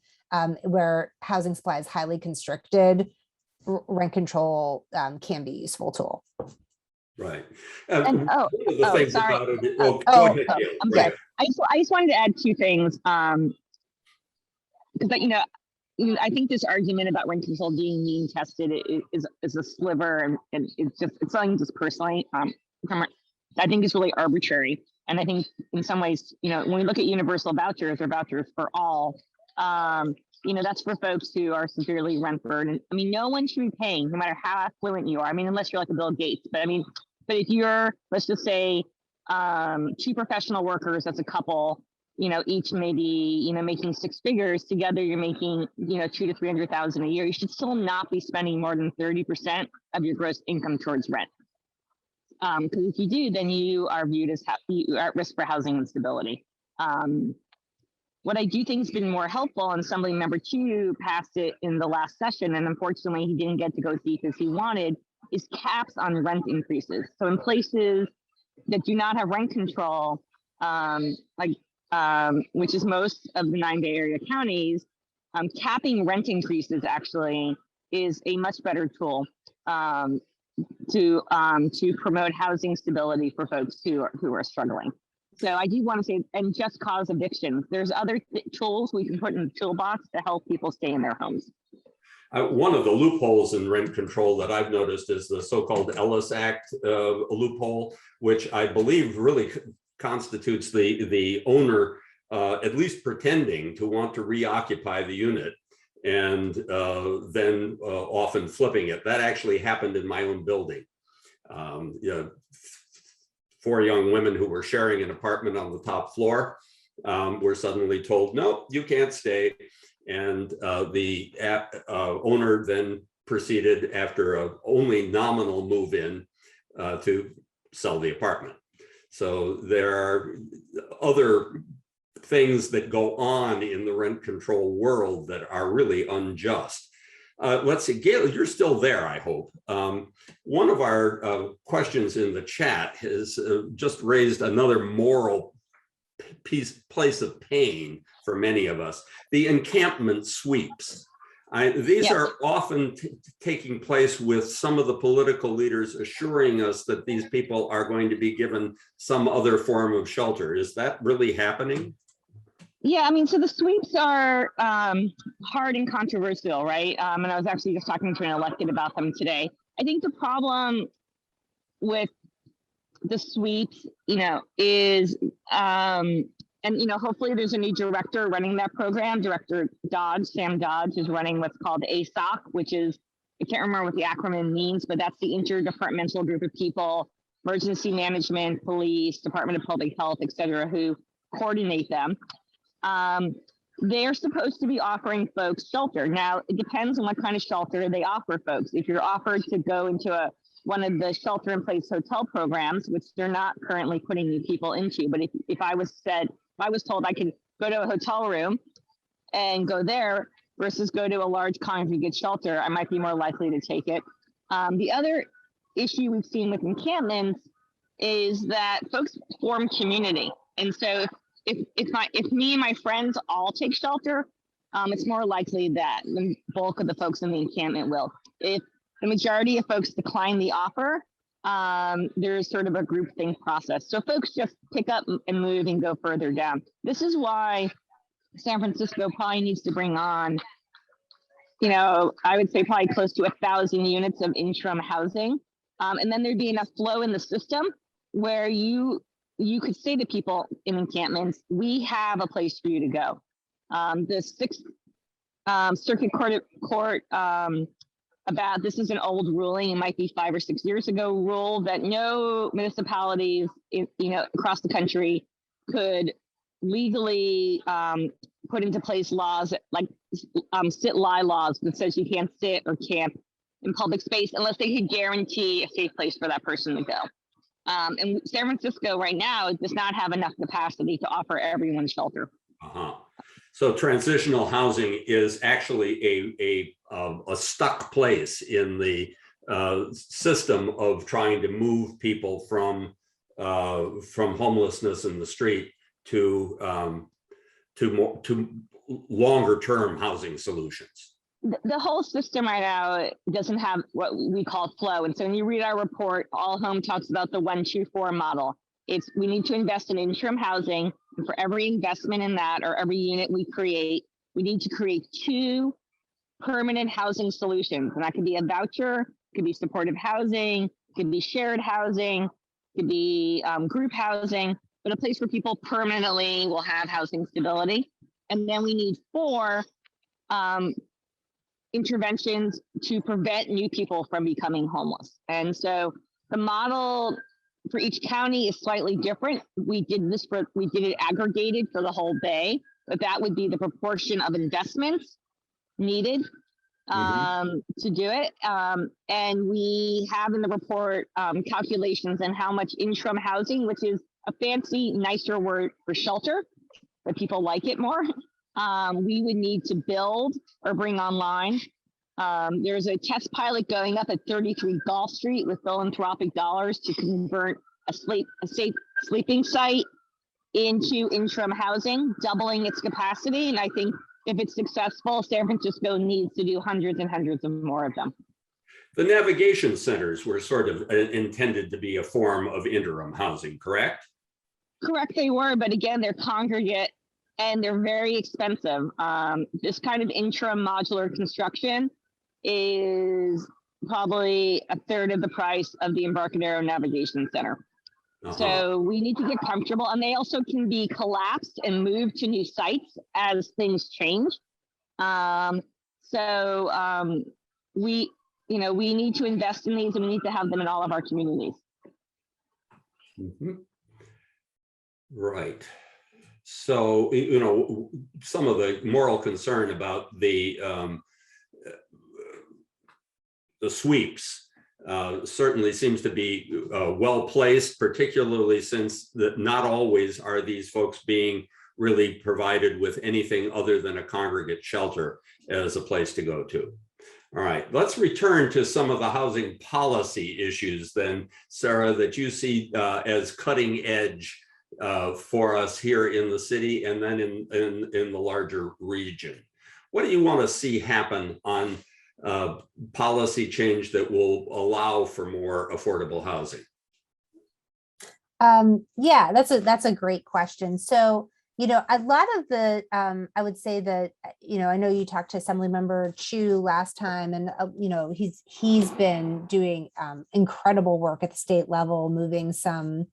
where housing supply is highly constricted, rent control can be a useful tool. Right. And, one of the things sorry. about it. Go ahead, I'm Gail. good. I just wanted to add two things. Because I think this argument about rent control being mean tested is a sliver, and it's something just personally. I think it's really arbitrary, and I think in some ways, when we look at universal vouchers or vouchers for all, that's for folks who are severely rent burdened. I mean, no one should be paying, no matter how affluent you are. I mean, unless you're like a Bill Gates, but if you're, let's just say, two professional workers as a couple, each maybe, making six figures together, you're making, $200,000 to $300,000 a year. You should still not be spending more than 30% of your gross income towards rent. Because if you do, then you are viewed as you are at risk for housing instability. What I do think has been more helpful, and Assembly Member Chiu passed it in the last session, and unfortunately he didn't get to go deep as he wanted, is caps on rent increases. So in places that do not have rent control, which is most of the 9 Bay Area counties, capping rent increases actually is a much better tool to promote housing stability for folks who are struggling. So I do want to say, and just cause evictions. There's other tools we can put in the toolbox to help people stay in their homes. One of the loopholes in rent control that I've noticed is the so-called Ellis Act loophole, which I believe really constitutes the owner at least pretending to want to reoccupy the unit and then often flipping it. That actually happened in my own building. 4 young women who were sharing an apartment on the top floor were suddenly told, no, you can't stay. And the owner then proceeded, after a only nominal move-in, to sell the apartment. So there are other things that go on in the rent control world that are really unjust. Let's see, Gail, you're still there, I hope. One of our questions in the chat has just raised another moral place of pain for many of us: the encampment sweeps. These are often taking place with some of the political leaders assuring us that these people are going to be given some other form of shelter. Is that really happening? Yeah, I mean, so the sweeps are hard and controversial, right? And I was actually just talking to an elected about them today. I think the problem with the sweeps, is, and, hopefully there's a new director running that program, Director Dodge, Sam Dodge, is running what's called ASOC, which is, I can't remember what the acronym means, but that's the interdepartmental group of people, emergency management, police, Department of Public Health, et cetera, who coordinate them. they're supposed to be offering folks shelter. Now, it depends on what kind of shelter they offer folks. If you're offered to go into one of the shelter-in-place hotel programs, which they're not currently putting new people into, but if I was told I could go to a hotel room and go there versus go to a large congregate shelter, I might be more likely to take it. The other issue we've seen with encampments is that folks form community, and so if me and my friends all take shelter, it's more likely that the bulk of the folks in the encampment will. If the majority of folks decline the offer, there's sort of a groupthink process. So folks just pick up and move and go further down. This is why San Francisco probably needs to bring on, I would say probably close to 1,000 units of interim housing. And then there'd be enough flow in the system where you could say to people in encampments, we have a place for you to go. The Sixth Circuit Court about, this is an old ruling, it might be 5 or 6 years ago, ruled that no municipalities across the country could legally put into place laws like sit-lie laws that says you can't sit or camp in public space unless they could guarantee a safe place for that person to go. And San Francisco right now does not have enough capacity to offer everyone shelter. So transitional housing is actually a stuck place in the system of trying to move people from homelessness in the street to longer term housing solutions. The whole system right now doesn't have what we call flow. And so when you read our report, All Home talks about the 1-2-4 model. We need to invest in interim housing. And for every investment in that or every unit we create, we need to create 2 permanent housing solutions. And that could be a voucher, could be supportive housing, could be shared housing, could be group housing, but a place where people permanently will have housing stability. And then we need 4 interventions to prevent new people from becoming homeless. And so the model for each county is slightly different. We did it aggregated for the whole Bay, but that would be the proportion of investments needed to do it. And we have in the report calculations on how much interim housing, which is a fancy, nicer word for shelter, but people like it more, we would need to build or bring online. There's a test pilot going up at 33 Gulf Street with philanthropic dollars to convert a safe sleeping site into interim housing, doubling its capacity. And I think if it's successful, San Francisco needs to do hundreds and hundreds of more of them. The navigation centers were sort of intended to be a form of interim housing, correct? Correct, they were, but again, they're congregate and they're very expensive. This kind of interim modular construction is probably 1/3 of the price of the Embarcadero Navigation Center. So we need to get comfortable, and they also can be collapsed and moved to new sites as things change. We need to invest in these, and we need to have them in all of our communities. Right. So, some of the moral concern about the sweeps certainly seems to be well placed, particularly since not always are these folks being really provided with anything other than a congregate shelter as a place to go to. All right, let's return to some of the housing policy issues then, Sarah, that you see as cutting edge for us here in the city and then in the larger region. What do you want to see happen on policy change that will allow for more affordable housing? Yeah, that's a great question. So, a lot of the, I would say that, I know you talked to Assemblymember Chiu last time, and, he's been doing incredible work at the state level, moving some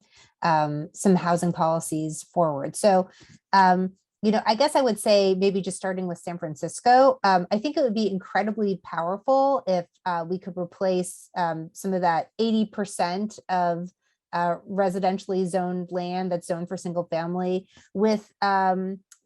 housing policies forward. So, I guess I would say maybe just starting with San Francisco, I think it would be incredibly powerful if we could replace some of that 80% of residentially zoned land that's zoned for single family with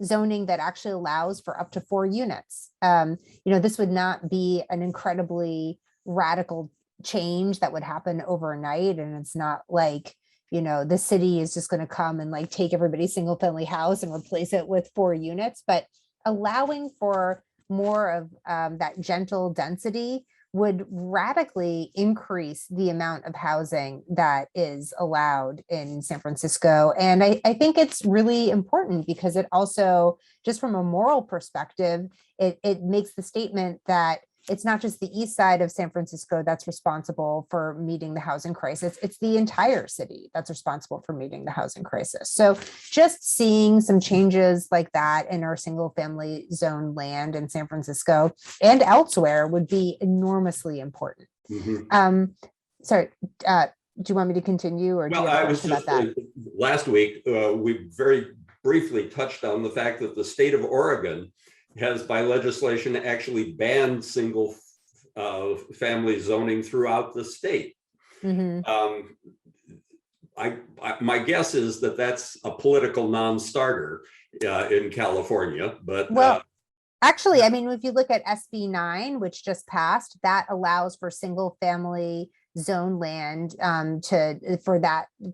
zoning that actually allows for up to 4 units. This would not be an incredibly radical change that would happen overnight. And it's not like, the city is just going to come and like take everybody's single family house and replace it with 4 units, but allowing for more of that gentle density would radically increase the amount of housing that is allowed in San Francisco. And I think it's really important because it also, just from a moral perspective, it makes the statement that it's not just the east side of San Francisco that's responsible for meeting the housing crisis. It's the entire city that's responsible for meeting the housing crisis. So just seeing some changes like that in our single family zone land in San Francisco and elsewhere would be enormously important. Sorry, do you want me to continue, or do you have a question about that? Last week, we very briefly touched on the fact that the state of Oregon has, by legislation, actually banned single family zoning throughout the state. My guess is that that's a political non-starter in California, but well, actually, I mean, if you look at SB 9, which just passed, that allows for single family zone land for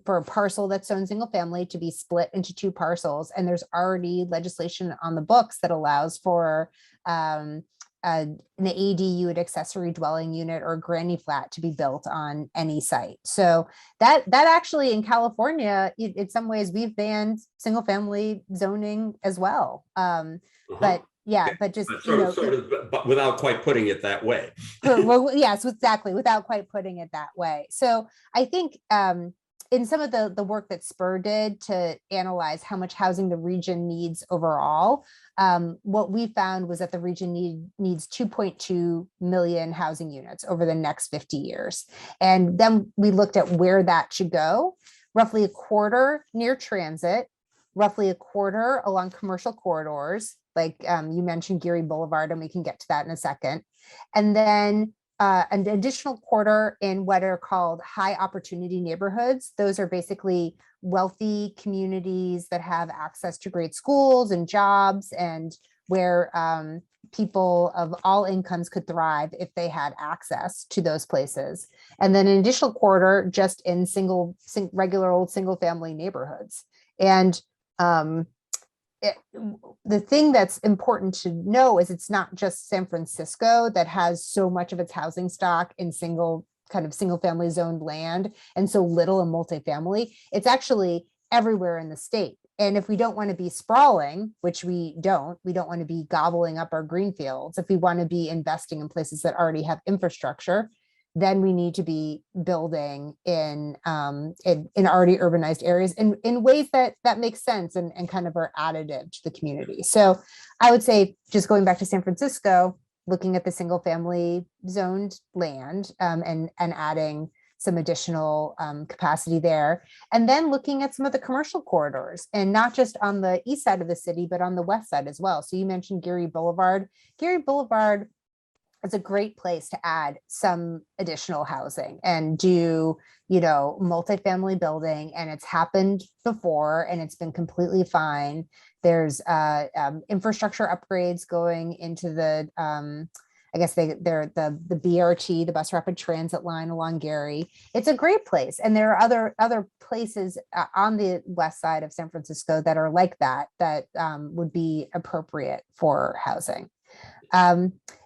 a parcel that's zoned single family to be split into 2 parcels. And there's already legislation on the books that allows for an ADU, an accessory dwelling unit, or a granny flat to be built on any site. So that actually in California, in some ways, we've banned single family zoning as well. But yeah, but just but without quite putting it that way. Well, yes, exactly, without quite putting it that way. So I think in some of the work that SPUR did to analyze how much housing the region needs overall, what we found was that the region needs 2.2 million housing units over the next 50 years. And then we looked at where that should go, roughly a quarter near transit, roughly a quarter along commercial corridors, like you mentioned Geary Boulevard, and we can get to that in a second. And then an additional quarter in what are called high opportunity neighborhoods. Those are basically wealthy communities that have access to great schools and jobs, and where people of all incomes could thrive if they had access to those places. And then an additional quarter just in regular old single family neighborhoods. And the thing that's important to know is it's not just San Francisco that has so much of its housing stock in single family zoned land and so little in multifamily. It's actually everywhere in the state. And if we don't want to be sprawling, which we don't want to be gobbling up our green fields. If we want to be investing in places that already have infrastructure, then we need to be building in already urbanized areas in ways that make sense and kind of are additive to the community. So I would say, just going back to San Francisco, looking at the single family zoned land and adding some additional capacity there, and then looking at some of the commercial corridors, and not just on the east side of the city, but on the west side as well. So you mentioned Geary Boulevard. Geary Boulevard, it's a great place to add some additional housing and do, multifamily building. And it's happened before and it's been completely fine. There's infrastructure upgrades going into the, I guess they're the BRT, the bus rapid transit line along Geary. It's a great place. And there are other places on the west side of San Francisco that are like that would be appropriate for housing.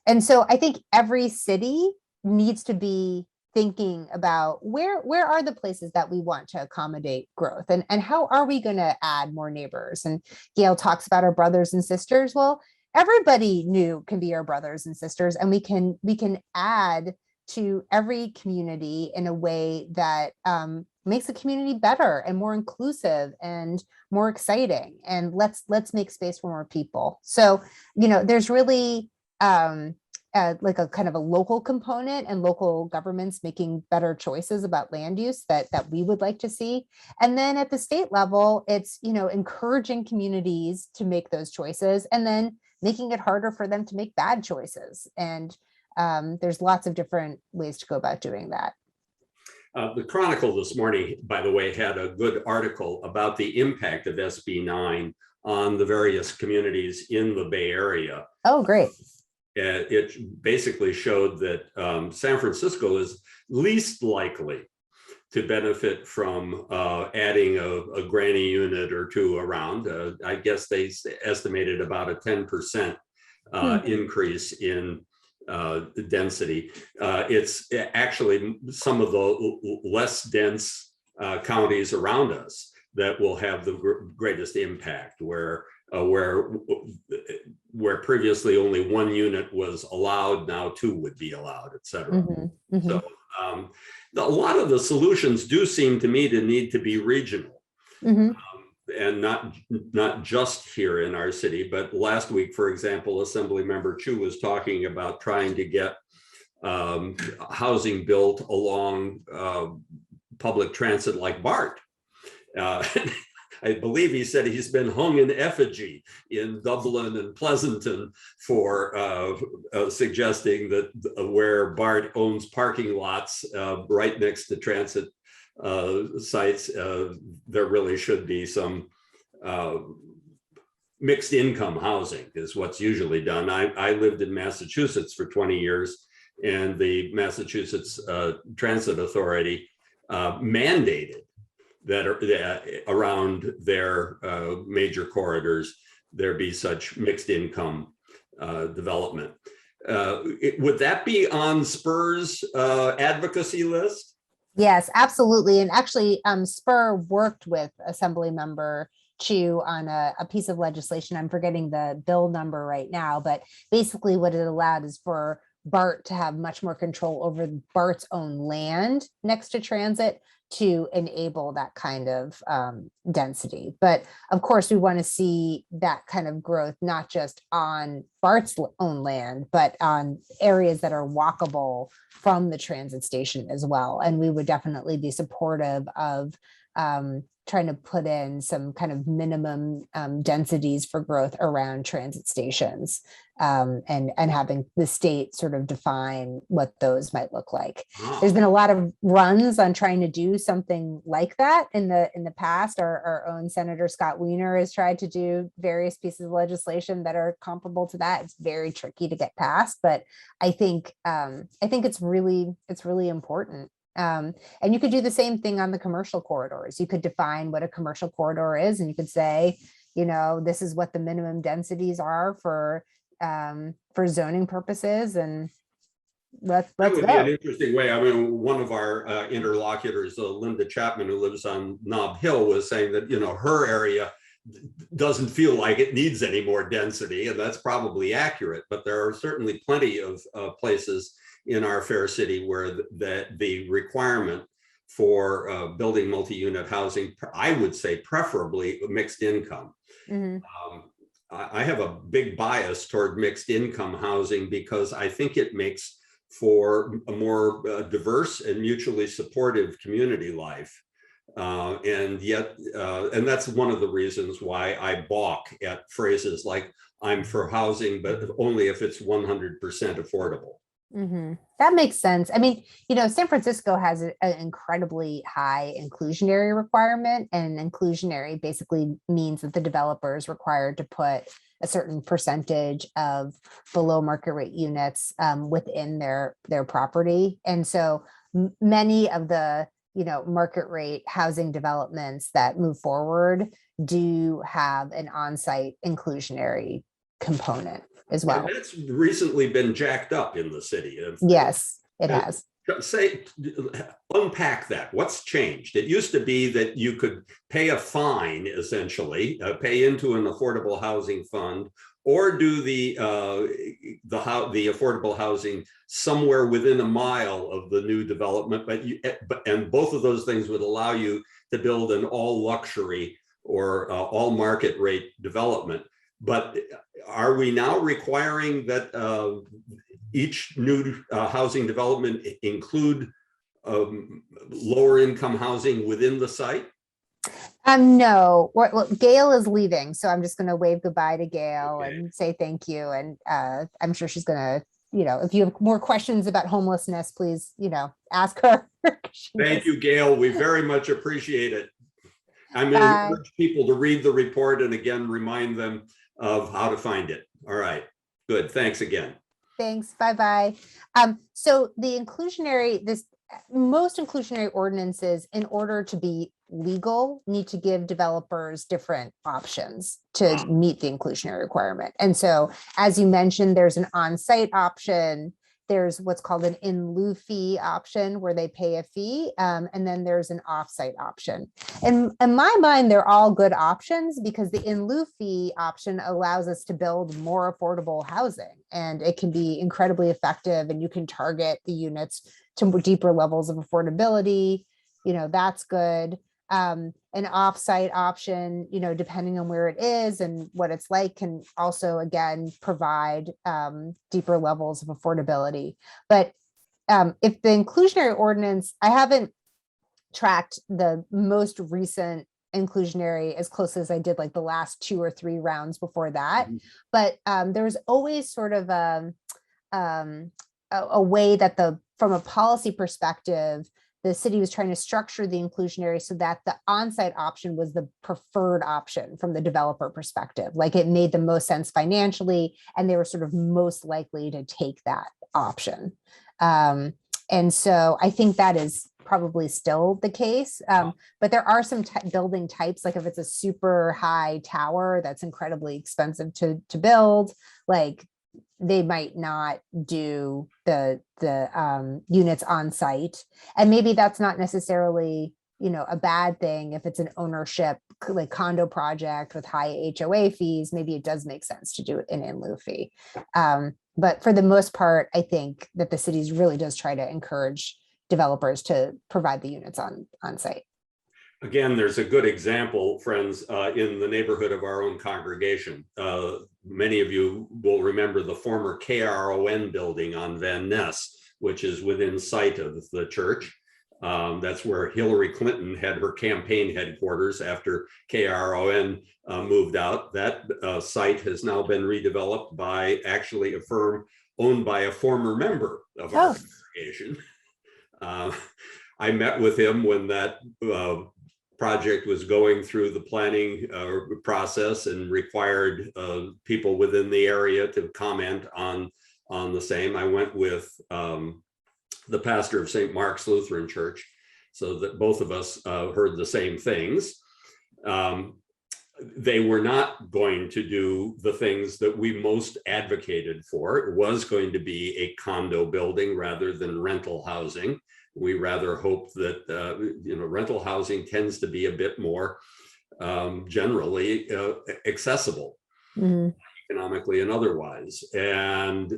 And so I think every city needs to be thinking about where are the places that we want to accommodate growth, and how are we going to add more neighbors? And Gail talks about our brothers and sisters. Well, everybody new can be our brothers and sisters, and we can add to every community in a way that makes the community better and more inclusive and more exciting. And let's make space for more people. So, there's really like a kind of a local component, and local governments making better choices about land use that we would like to see. And then at the state level, it's, encouraging communities to make those choices and then making it harder for them to make bad choices. And there's lots of different ways to go about doing that. The Chronicle this morning, by the way, had a good article about the impact of SB 9 on the various communities in the Bay Area. Oh, great. It basically showed that San Francisco is least likely to benefit from adding a granny unit or two around. I guess they estimated about a 10% increase in density. It's actually some of the less dense counties around us that will have the greatest impact, where previously only one unit was allowed, now two would be allowed, et cetera. So a lot of the solutions do seem to me to need to be regional. And not just here in our city, but last week, for example, Assemblymember Chiu was talking about trying to get housing built along public transit like BART. I believe he said he's been hung in effigy in Dublin and Pleasanton for suggesting that where BART owns parking lots right next to transit sites, there really should be some mixed income housing is what's usually done. I lived in Massachusetts for 20 years, and the Massachusetts Transit Authority mandated that around their major corridors, there be such mixed income development. Would that be on SPUR's advocacy list? Yes, absolutely. And actually, SPUR worked with Assemblymember Chiu on a piece of legislation. I'm forgetting the bill number right now, but basically what it allowed is for BART to have much more control over BART's own land next to transit to enable that kind of density. But of course, we want to see that kind of growth, not just on BART's own land, but on areas that are walkable from the transit station as well. And we would definitely be supportive of trying to put in some kind of minimum densities for growth around transit stations, and having the state sort of define what those might look like. There's been a lot of runs on trying to do something like that in the past. Our own Senator Scott Wiener has tried to do various pieces of legislation that are comparable to that. It's very tricky to get passed, but I think it's really important. And you could do the same thing on the commercial corridors. You could define what a commercial corridor is, and you could say, this is what the minimum densities are for zoning purposes, and let's that would go. be an interesting way. I mean, one of our interlocutors, Linda Chapman, who lives on Nob Hill, was saying that her area doesn't feel like it needs any more density, and that's probably accurate. But there are certainly plenty of places in our fair city where the requirement for building multi-unit housing, I would say preferably mixed income. I have a big bias toward mixed income housing because I think it makes for a more diverse and mutually supportive community life. And that's one of the reasons why I balk at phrases like "I'm for housing, but only if it's 100% affordable." That makes sense. I mean, San Francisco has an incredibly high inclusionary requirement, and inclusionary basically means that the developer is required to put a certain percentage of below market rate units within their property. And so many of the market rate housing developments that move forward do have an on-site inclusionary component as well. And that's recently been jacked up in the city. Yes, it has. Unpack that. What's changed? It used to be that you could pay a fine, essentially, pay into an affordable housing fund, or do the affordable housing somewhere within a mile of the new development. And both of those things would allow you to build an all luxury or all market rate development. But are we now requiring that each new housing development include lower income housing within the site? No. Well, Gail is leaving, so I'm just going to wave goodbye to Gail and say thank you. And I'm sure she's going to, if you have more questions about homelessness, please, ask her. Thank you, Gail. We very much appreciate it. I'm going to urge people to read the report and again, remind them of how to find it. All right, good. Thanks again. Thanks. Bye-bye. So the most inclusionary ordinances, in order to be legal, need to give developers different options to meet the inclusionary requirement. And so, as you mentioned, there's an on-site option. There's what's called an in lieu fee option where they pay a fee. And then there's an off-site option. And in my mind, they're all good options because the in lieu fee option allows us to build more affordable housing, and it can be incredibly effective, and you can target the units to deeper levels of affordability. That's good. An off-site option, depending on where it is and what it's like, can also, again, provide deeper levels of affordability. But if the inclusionary ordinance, I haven't tracked the most recent inclusionary as close as I did like the last 2 or 3 rounds before that. But there's always sort of a way that from a policy perspective, the city was trying to structure the inclusionary so that the on-site option was the preferred option from the developer perspective. Like, it made the most sense financially, and they were sort of most likely to take that option. And so I think that is probably still the case. But there are some building types, like if it's a super high tower that's incredibly expensive to build, like they might not do the units on site. And maybe that's not necessarily, a bad thing. If it's an ownership, like condo project with high HOA fees, maybe it does make sense to do it in lieu fee. But for the most part, I think that the cities really does try to encourage developers to provide the units on site. Again, there's a good example, friends, in the neighborhood of our own congregation. Many of you will remember the former KRON building on Van Ness, which is within sight of the church. That's where Hillary Clinton had her campaign headquarters after KRON moved out. That site has now been redeveloped by actually a firm owned by a former member of our congregation. I met with him when that project was going through the planning process and required people within the area to comment on the same. I went with the pastor of St. Mark's Lutheran Church, so that both of us heard the same things. They were not going to do the things that we most advocated for. It was going to be a condo building rather than rental housing. We rather hope that rental housing tends to be a bit more generally accessible, economically and otherwise. And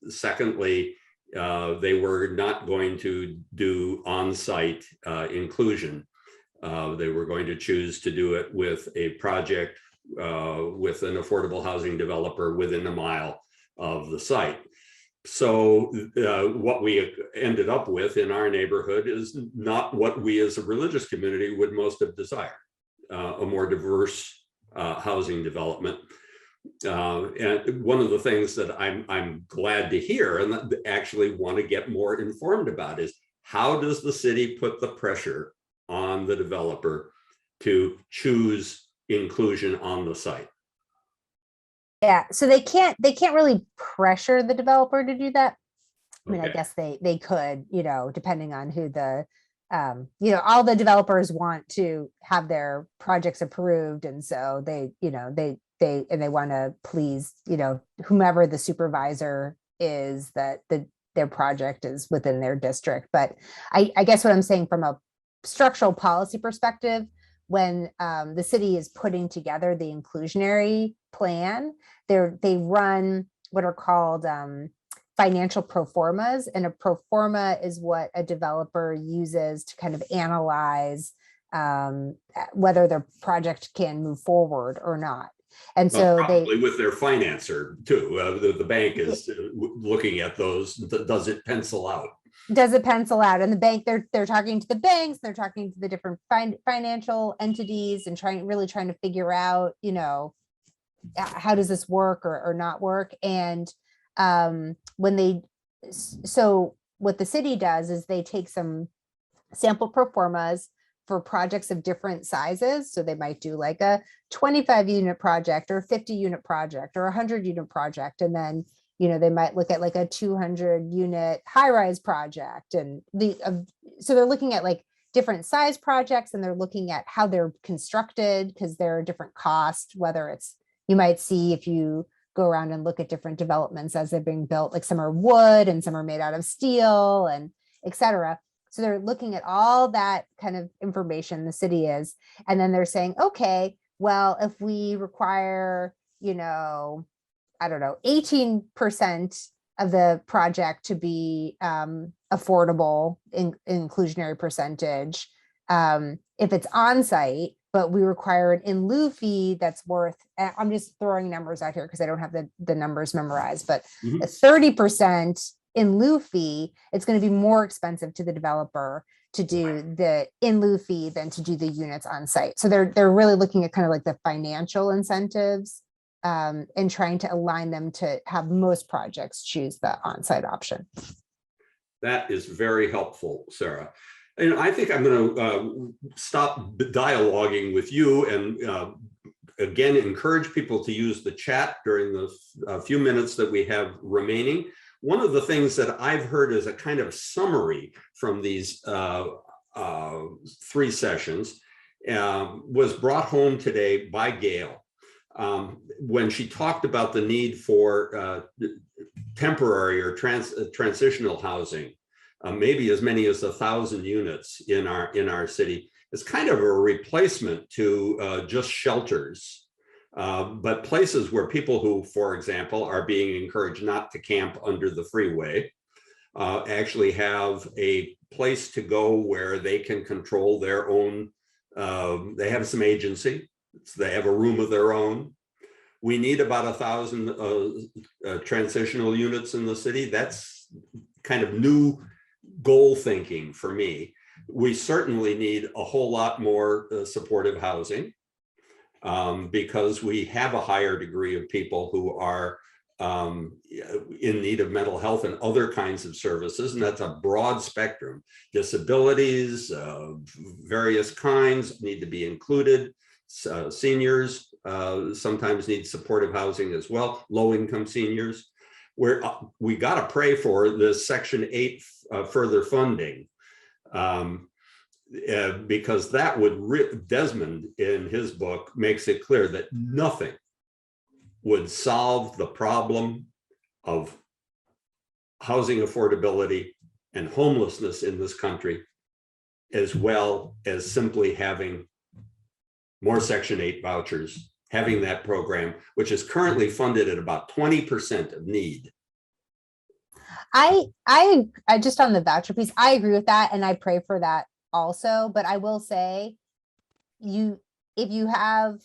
secondly, they were not going to do on-site inclusion. They were going to choose to do it with a project with an affordable housing developer within a mile of the site. So what we ended up with in our neighborhood is not what we as a religious community would most have desired, a more diverse housing development. And one of the things that I'm glad to hear and actually want to get more informed about is, how does the city put the pressure on the developer to choose inclusion on the site? Yeah, so they can't really pressure the developer to do that. I mean, I guess they could, depending on who the, all the developers want to have their projects approved, and so they want to please, whomever the supervisor is that their project is within their district. But I guess what I'm saying from a structural policy perspective, when the city is putting together the inclusionary plan, they run what are called financial pro formas, and a pro forma is what a developer uses to kind of analyze whether their project can move forward or not. And so probably with their financer too, the bank is looking at those. Does it pencil out? Does it pencil out? And the bank, they're talking to the banks, they're talking to the different financial entities and trying to figure out, how does this work or not work? And so what the city does is they take some sample pro formas, for projects of different sizes. So they might do like a 25 unit project or 50 unit project or 100 unit project. And then, you know, they might look at like a 200 unit high rise project. And so they're looking at like different size projects, and they're looking at how they're constructed, because there are different costs, whether it's, you might see if you go around and look at different developments as they're being built, like some are wood and some are made out of steel and et cetera. So they're looking at all that kind of information the city is, and then they're saying, okay, well, if we require, you know, I don't know, 18% of the project to be affordable inclusionary percentage, if it's on site, but we require an in lieu fee that's worth, I'm just throwing numbers out here because I don't have the numbers memorized, but a 30% in lieu fee, it's going to be more expensive to the developer to do the in lieu fee than to do the units on site. So they're really looking at kind of like the financial incentives and trying to align them to have most projects choose the on-site option. That is very helpful, Sarah. And I think I'm going to stop dialoguing with you and again, encourage people to use the chat during the few minutes that we have remaining. One of the things that I've heard as a kind of summary from these 3 sessions was brought home today by Gail when she talked about the need for temporary or transitional housing, maybe as many as 1,000 units in our city. It's kind of a replacement to just shelters. But places where people who, for example, are being encouraged not to camp under the freeway actually have a place to go where they can control their own, they have some agency, they have a room of their own. We need about 1,000 transitional units in the city. That's kind of new goal thinking for me. We certainly need a whole lot more supportive housing. Because we have a higher degree of people who are in need of mental health and other kinds of services, and that's a broad spectrum. Disabilities, various kinds need to be included. Seniors sometimes need supportive housing as well, low-income seniors. We got to pray for this Section 8 further funding. Because that would, Desmond in his book makes it clear that nothing would solve the problem of housing affordability and homelessness in this country as well as simply having more Section 8 vouchers, having that program, which is currently funded at about 20% of need. I just on the voucher piece, I agree with that, and I pray for that also. But I will say, if you have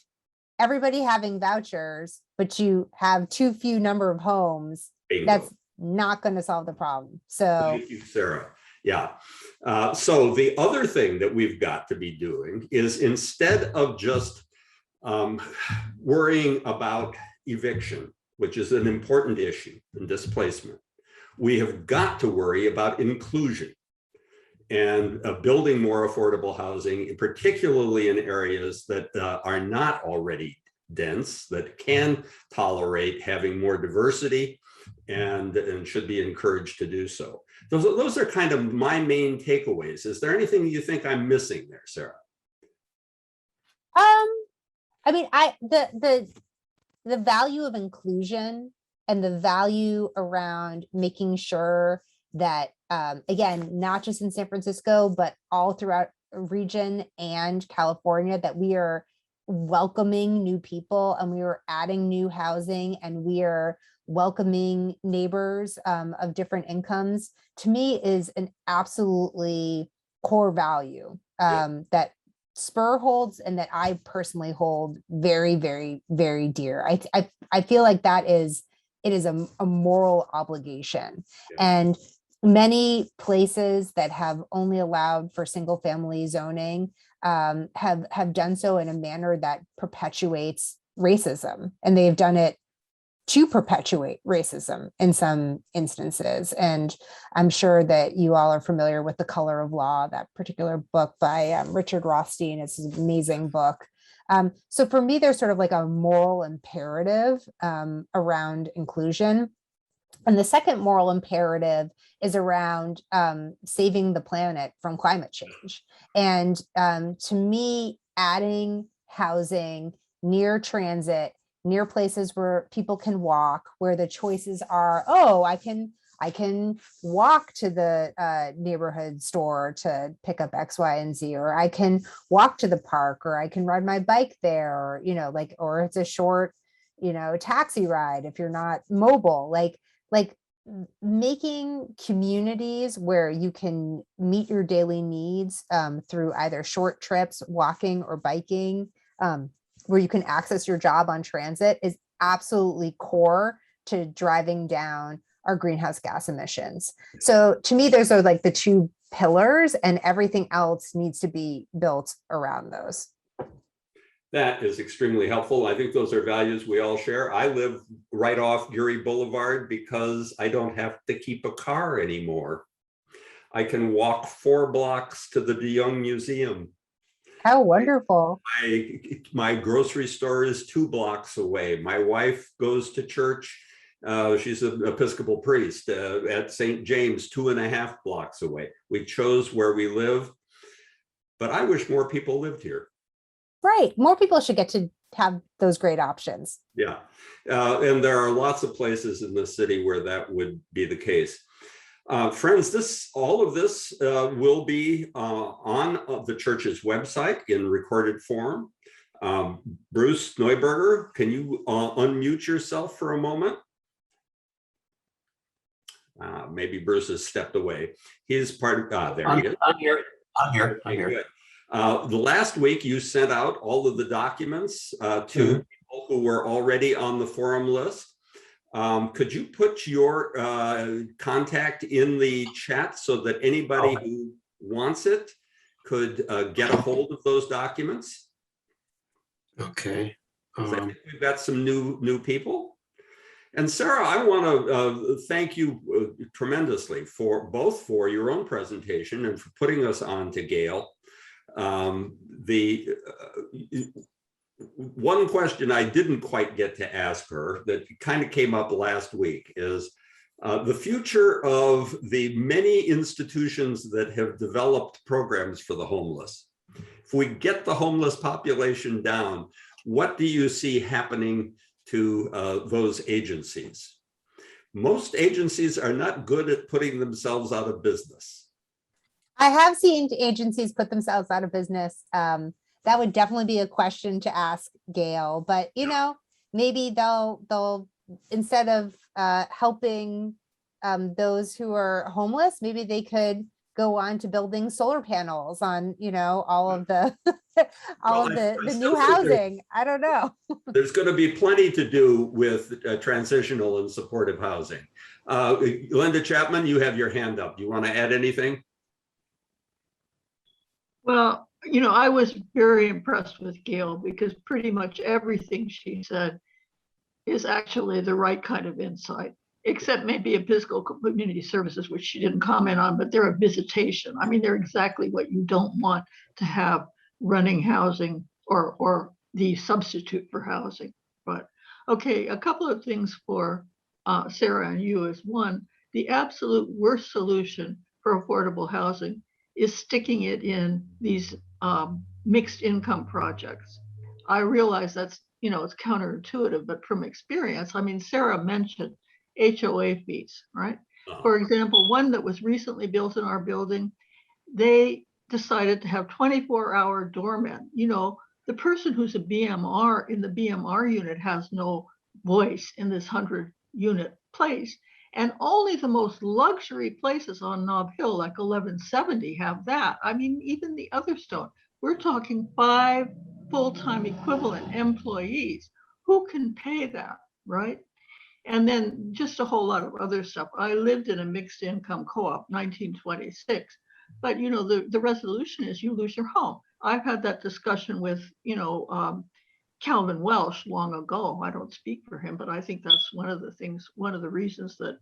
everybody having vouchers, but you have too few number of homes, bingo, that's not going to solve the problem. So thank you, Sarah. Yeah. So the other thing that we've got to be doing is, instead of just worrying about eviction, which is an important issue, and displacement, we have got to worry about inclusion and building more affordable housing, particularly in areas that are not already dense, that can tolerate having more diversity and should be encouraged to do so. Those are kind of my main takeaways. Is there anything you think I'm missing there, Sarah? I mean, the value of inclusion and the value around making sure that, again, not just in San Francisco, but all throughout a region and California, that we are welcoming new people and we are adding new housing and we are welcoming neighbors of different incomes, to me is an absolutely core value that SPUR holds and that I personally hold very, very, very dear. I feel like it is a moral obligation. And many places that have only allowed for single family zoning have done so in a manner that perpetuates racism, and they've done it to perpetuate racism in some instances. And I'm sure that you all are familiar with The Color of Law, that particular book by Richard Rothstein. It's an amazing book. So for me, there's sort of like a moral imperative around inclusion. And the second moral imperative is around saving the planet from climate change. And to me, adding housing near transit, near places where people can walk, where the choices are, oh, I can walk to the neighborhood store to pick up X, Y, and Z, or I can walk to the park, or I can ride my bike there, or, you know, like, or it's a short, you know, taxi ride if you're not mobile, like making communities where you can meet your daily needs through either short trips, walking or biking, where you can access your job on transit is absolutely core to driving down our greenhouse gas emissions. So to me, those are like the two pillars, and everything else needs to be built around those. That is extremely helpful. I think those are values we all share. I live right off Geary Boulevard because I don't have to keep a car anymore. I can walk 4 blocks to the De Young Museum. How wonderful. My grocery store is 2 blocks away. My wife goes to church. She's an Episcopal priest at St. James, 2.5 blocks away. We chose where we live, but I wish more people lived here. Right. More people should get to have those great options. Yeah. And there are lots of places in the city where that would be the case. Friends, all of this will be on the church's website in recorded form. Bruce Neuberger, can you unmute yourself for a moment? Maybe Bruce has stepped away. He's part of, there he is. I'm here. Okay, good. The last week you sent out all of the documents to people who were already on the forum list. Could you put your contact in the chat so that anybody who wants it could get a hold of those documents? Okay. I think we've got some new people. And Sarah, I want to thank you tremendously for both for your own presentation and for putting us on to Gail. One question I didn't quite get to ask her that kind of came up last week is the future of the many institutions that have developed programs for the homeless. If we get the homeless population down, what do you see happening to those agencies? Most agencies are not good at putting themselves out of business. I have seen agencies put themselves out of business. That would definitely be a question to ask Gail, but you know, maybe they'll instead of helping those who are homeless, maybe they could go on to building solar panels on, you know, all of the the new housing. I don't know. There's going to be plenty to do with transitional and supportive housing. Linda Chapman, you have your hand up. Do you want to add anything? Well, you know, I was very impressed with Gail because pretty much everything she said is actually the right kind of insight, except maybe Episcopal Community Services, which she didn't comment on, but they're a visitation. I mean, they're exactly what you don't want to have running housing or the substitute for housing. But okay, a couple of things for Sarah and you is one, the absolute worst solution for affordable housing is sticking it in these mixed income projects. I realize that's, you know, it's counterintuitive, but from experience, I mean, Sarah mentioned HOA fees, right? For example, one that was recently built in our building, they decided to have 24-hour doormen. You know, the person who's a BMR in the BMR unit has no voice in this 100-unit place. And only the most luxury places on Nob Hill, like 1170, have that. I mean, even the other stone, we're talking 5 full-time equivalent employees. Who can pay that, right? And then just a whole lot of other stuff. I lived in a mixed income co-op, 1926. But, you know, the resolution is you lose your home. I've had that discussion with, you know, Calvin Welsh long ago. I don't speak for him, but I think that's one of the things, one of the reasons that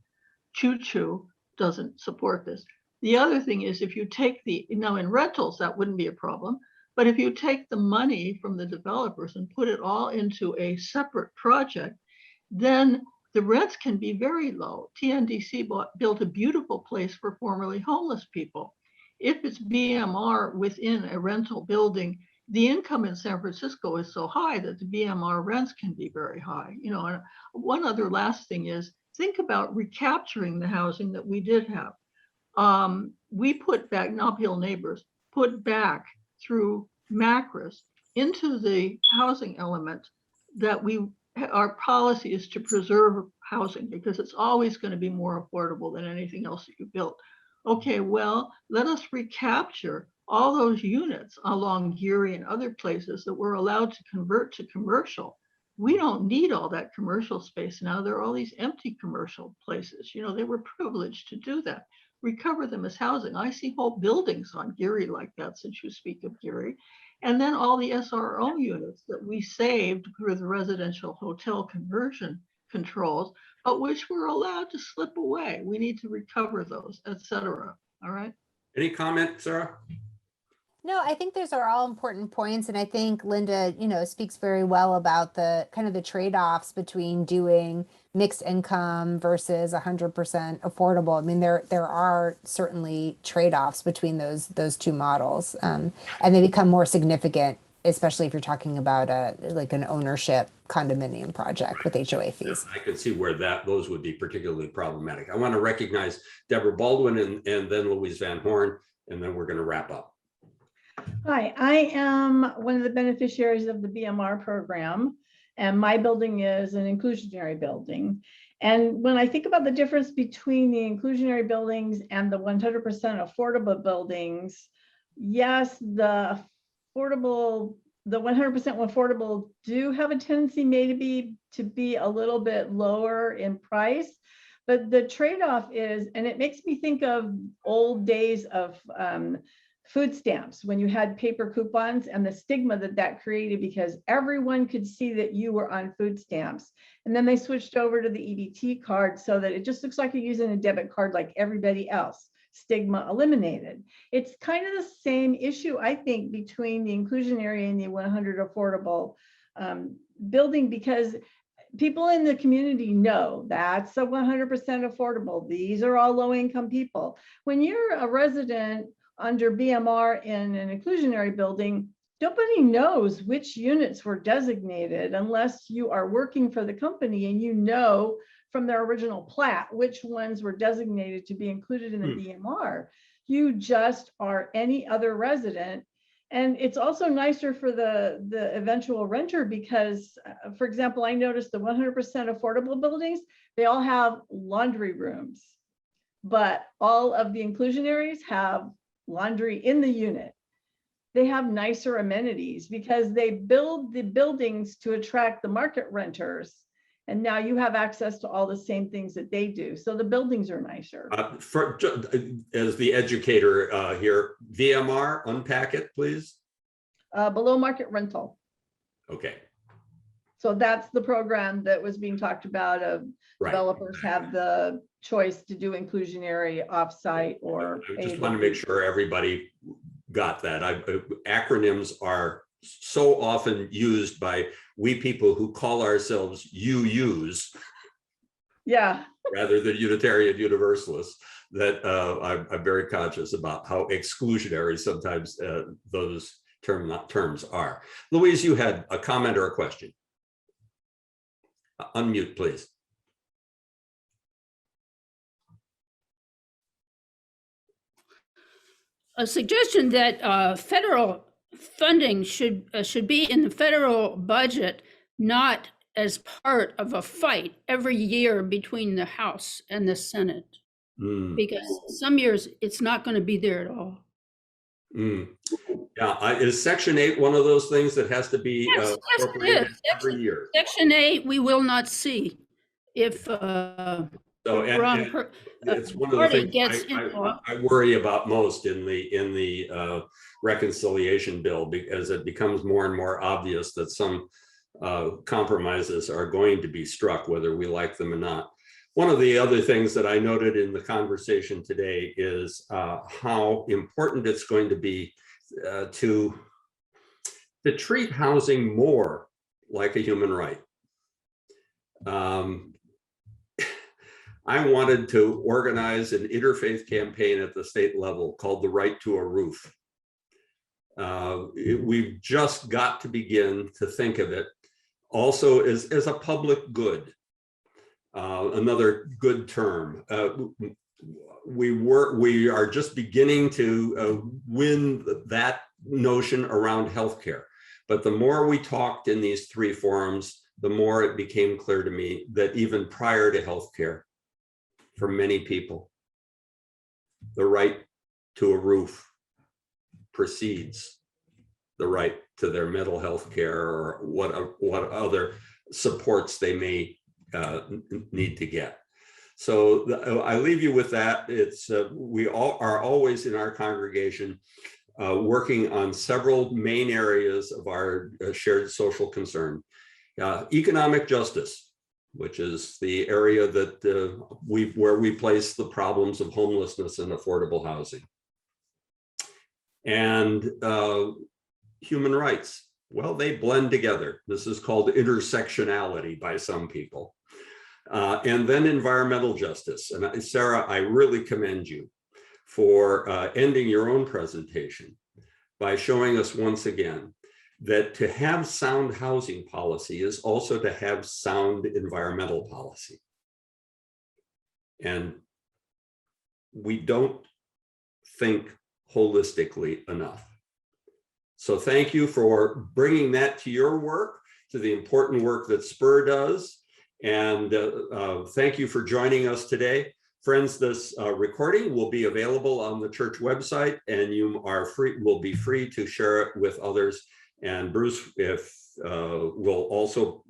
Chiu doesn't support this. The other thing is if you take now in rentals, that wouldn't be a problem, but if you take the money from the developers and put it all into a separate project, then the rents can be very low. TNDC built a beautiful place for formerly homeless people. If it's BMR within a rental building, the income in San Francisco is so high that the BMR rents can be very high. You know, and one other last thing is think about recapturing the housing that we did have. We put back, Nob Hill Neighbors, put back through MACRAS into the housing element that our policy is to preserve housing because it's always going to be more affordable than anything else that you built. Okay, well, let us recapture all those units along Geary and other places that were allowed to convert to commercial. We don't need all that commercial space now. There are all these empty commercial places. You know, they were privileged to do that. Recover them as housing. I see whole buildings on Geary like that, since you speak of Geary. And then all the SRO units that we saved with residential hotel conversion controls, but which were allowed to slip away. We need to recover those, etc. All right. Any comment, Sarah? No, I think those are all important points. And I think Linda, speaks very well about the kind of the trade-offs between doing mixed income versus 100% affordable. I mean, there are certainly trade-offs between those two models. And they become more significant, especially if you're talking about like an ownership condominium project with HOA fees. I could see where those would be particularly problematic. I want to recognize Deborah Baldwin and then Louise Van Horn, and then we're going to wrap up. Hi, I am one of the beneficiaries of the BMR program, and my building is an inclusionary building. And when I think about the difference between the inclusionary buildings and the 100% affordable buildings, yes, the 100% affordable do have a tendency maybe to be a little bit lower in price, but the trade-off is, and it makes me think of old days of food stamps, when you had paper coupons and the stigma that created because everyone could see that you were on food stamps. And then they switched over to the EBT card so that it just looks like you're using a debit card like everybody else. Stigma eliminated. It's kind of the same issue, I think, between the inclusionary and the 100 affordable building, because people in the community know that's a 100% affordable. These are all low-income people. When you're a resident under BMR in an inclusionary building, nobody knows which units were designated unless you are working for the company and you know from their original plat which ones were designated to be included in the BMR. You just are any other resident. And it's also nicer for the eventual renter because, for example, I noticed the 100% affordable buildings, they all have laundry rooms, but all of the inclusionaries have laundry in the unit. They have nicer amenities because they build the buildings to attract the market renters. And now you have access to all the same things that they do. So the buildings are nicer. As the educator here, VMR, unpack it, please. Below market rental. Okay. So that's the program that was being talked about of developers have the choice to do inclusionary offsite or. I just want to make sure everybody got that. Acronyms are so often used by we people who call ourselves UUs. Yeah. Rather than Unitarian Universalists, that I'm very conscious about how exclusionary sometimes those terms are. Louise, you had a comment or a question. Unmute, please. A suggestion that federal funding should be in the federal budget, not as part of a fight every year between the House and the Senate, because some years it's not going to be there at all. Yeah, is Section 8 one of those things that has to be appropriated every year? Section 8 we will not see if it's one of the things I worry about most in the reconciliation bill, because it becomes more and more obvious that some compromises are going to be struck, whether we like them or not. One of the other things that I noted in the conversation today is how important it's going to be to treat housing more like a human right. I wanted to organize an interfaith campaign at the state level called the Right to a Roof. We've just got to begin to think of it also as a public good. Another good term. We are just beginning to win that notion around healthcare. But the more we talked in these three forums, the more it became clear to me that even prior to healthcare, for many people, the right to a roof precedes the right to their mental health care or what other supports they may need to get. So I leave you with that. It's we all are always in our congregation working on several main areas of our shared social concern. Economic justice, which is the area that where we place the problems of homelessness and affordable housing. And human rights, well, they blend together. This is called intersectionality by some people. And then environmental justice. And Sarah, I really commend you for ending your own presentation by showing us once again that to have sound housing policy is also to have sound environmental policy. And we don't think holistically enough. So thank you for bringing that to your work, to the important work that SPUR does. And thank you for joining us today. Friends, this recording will be available on the church website, and you will be free to share it with others. And Bruce, will also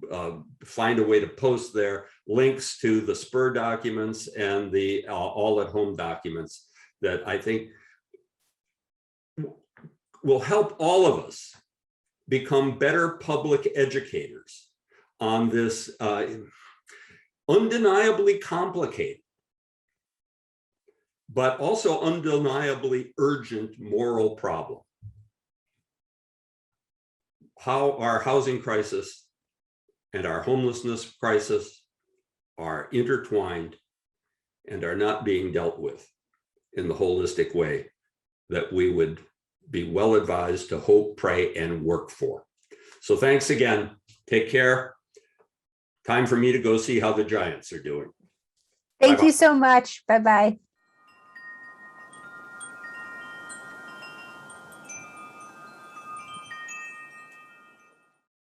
find a way to post their links to the SPUR documents and the all at home documents that I think will help all of us become better public educators on this undeniably complicated, but also undeniably urgent moral problem. How our housing crisis and our homelessness crisis are intertwined and are not being dealt with in the holistic way that we would be well advised to hope, pray, and work for. So thanks again. Take care. Time for me to go see how the Giants are doing. Thank you so much. Bye-bye.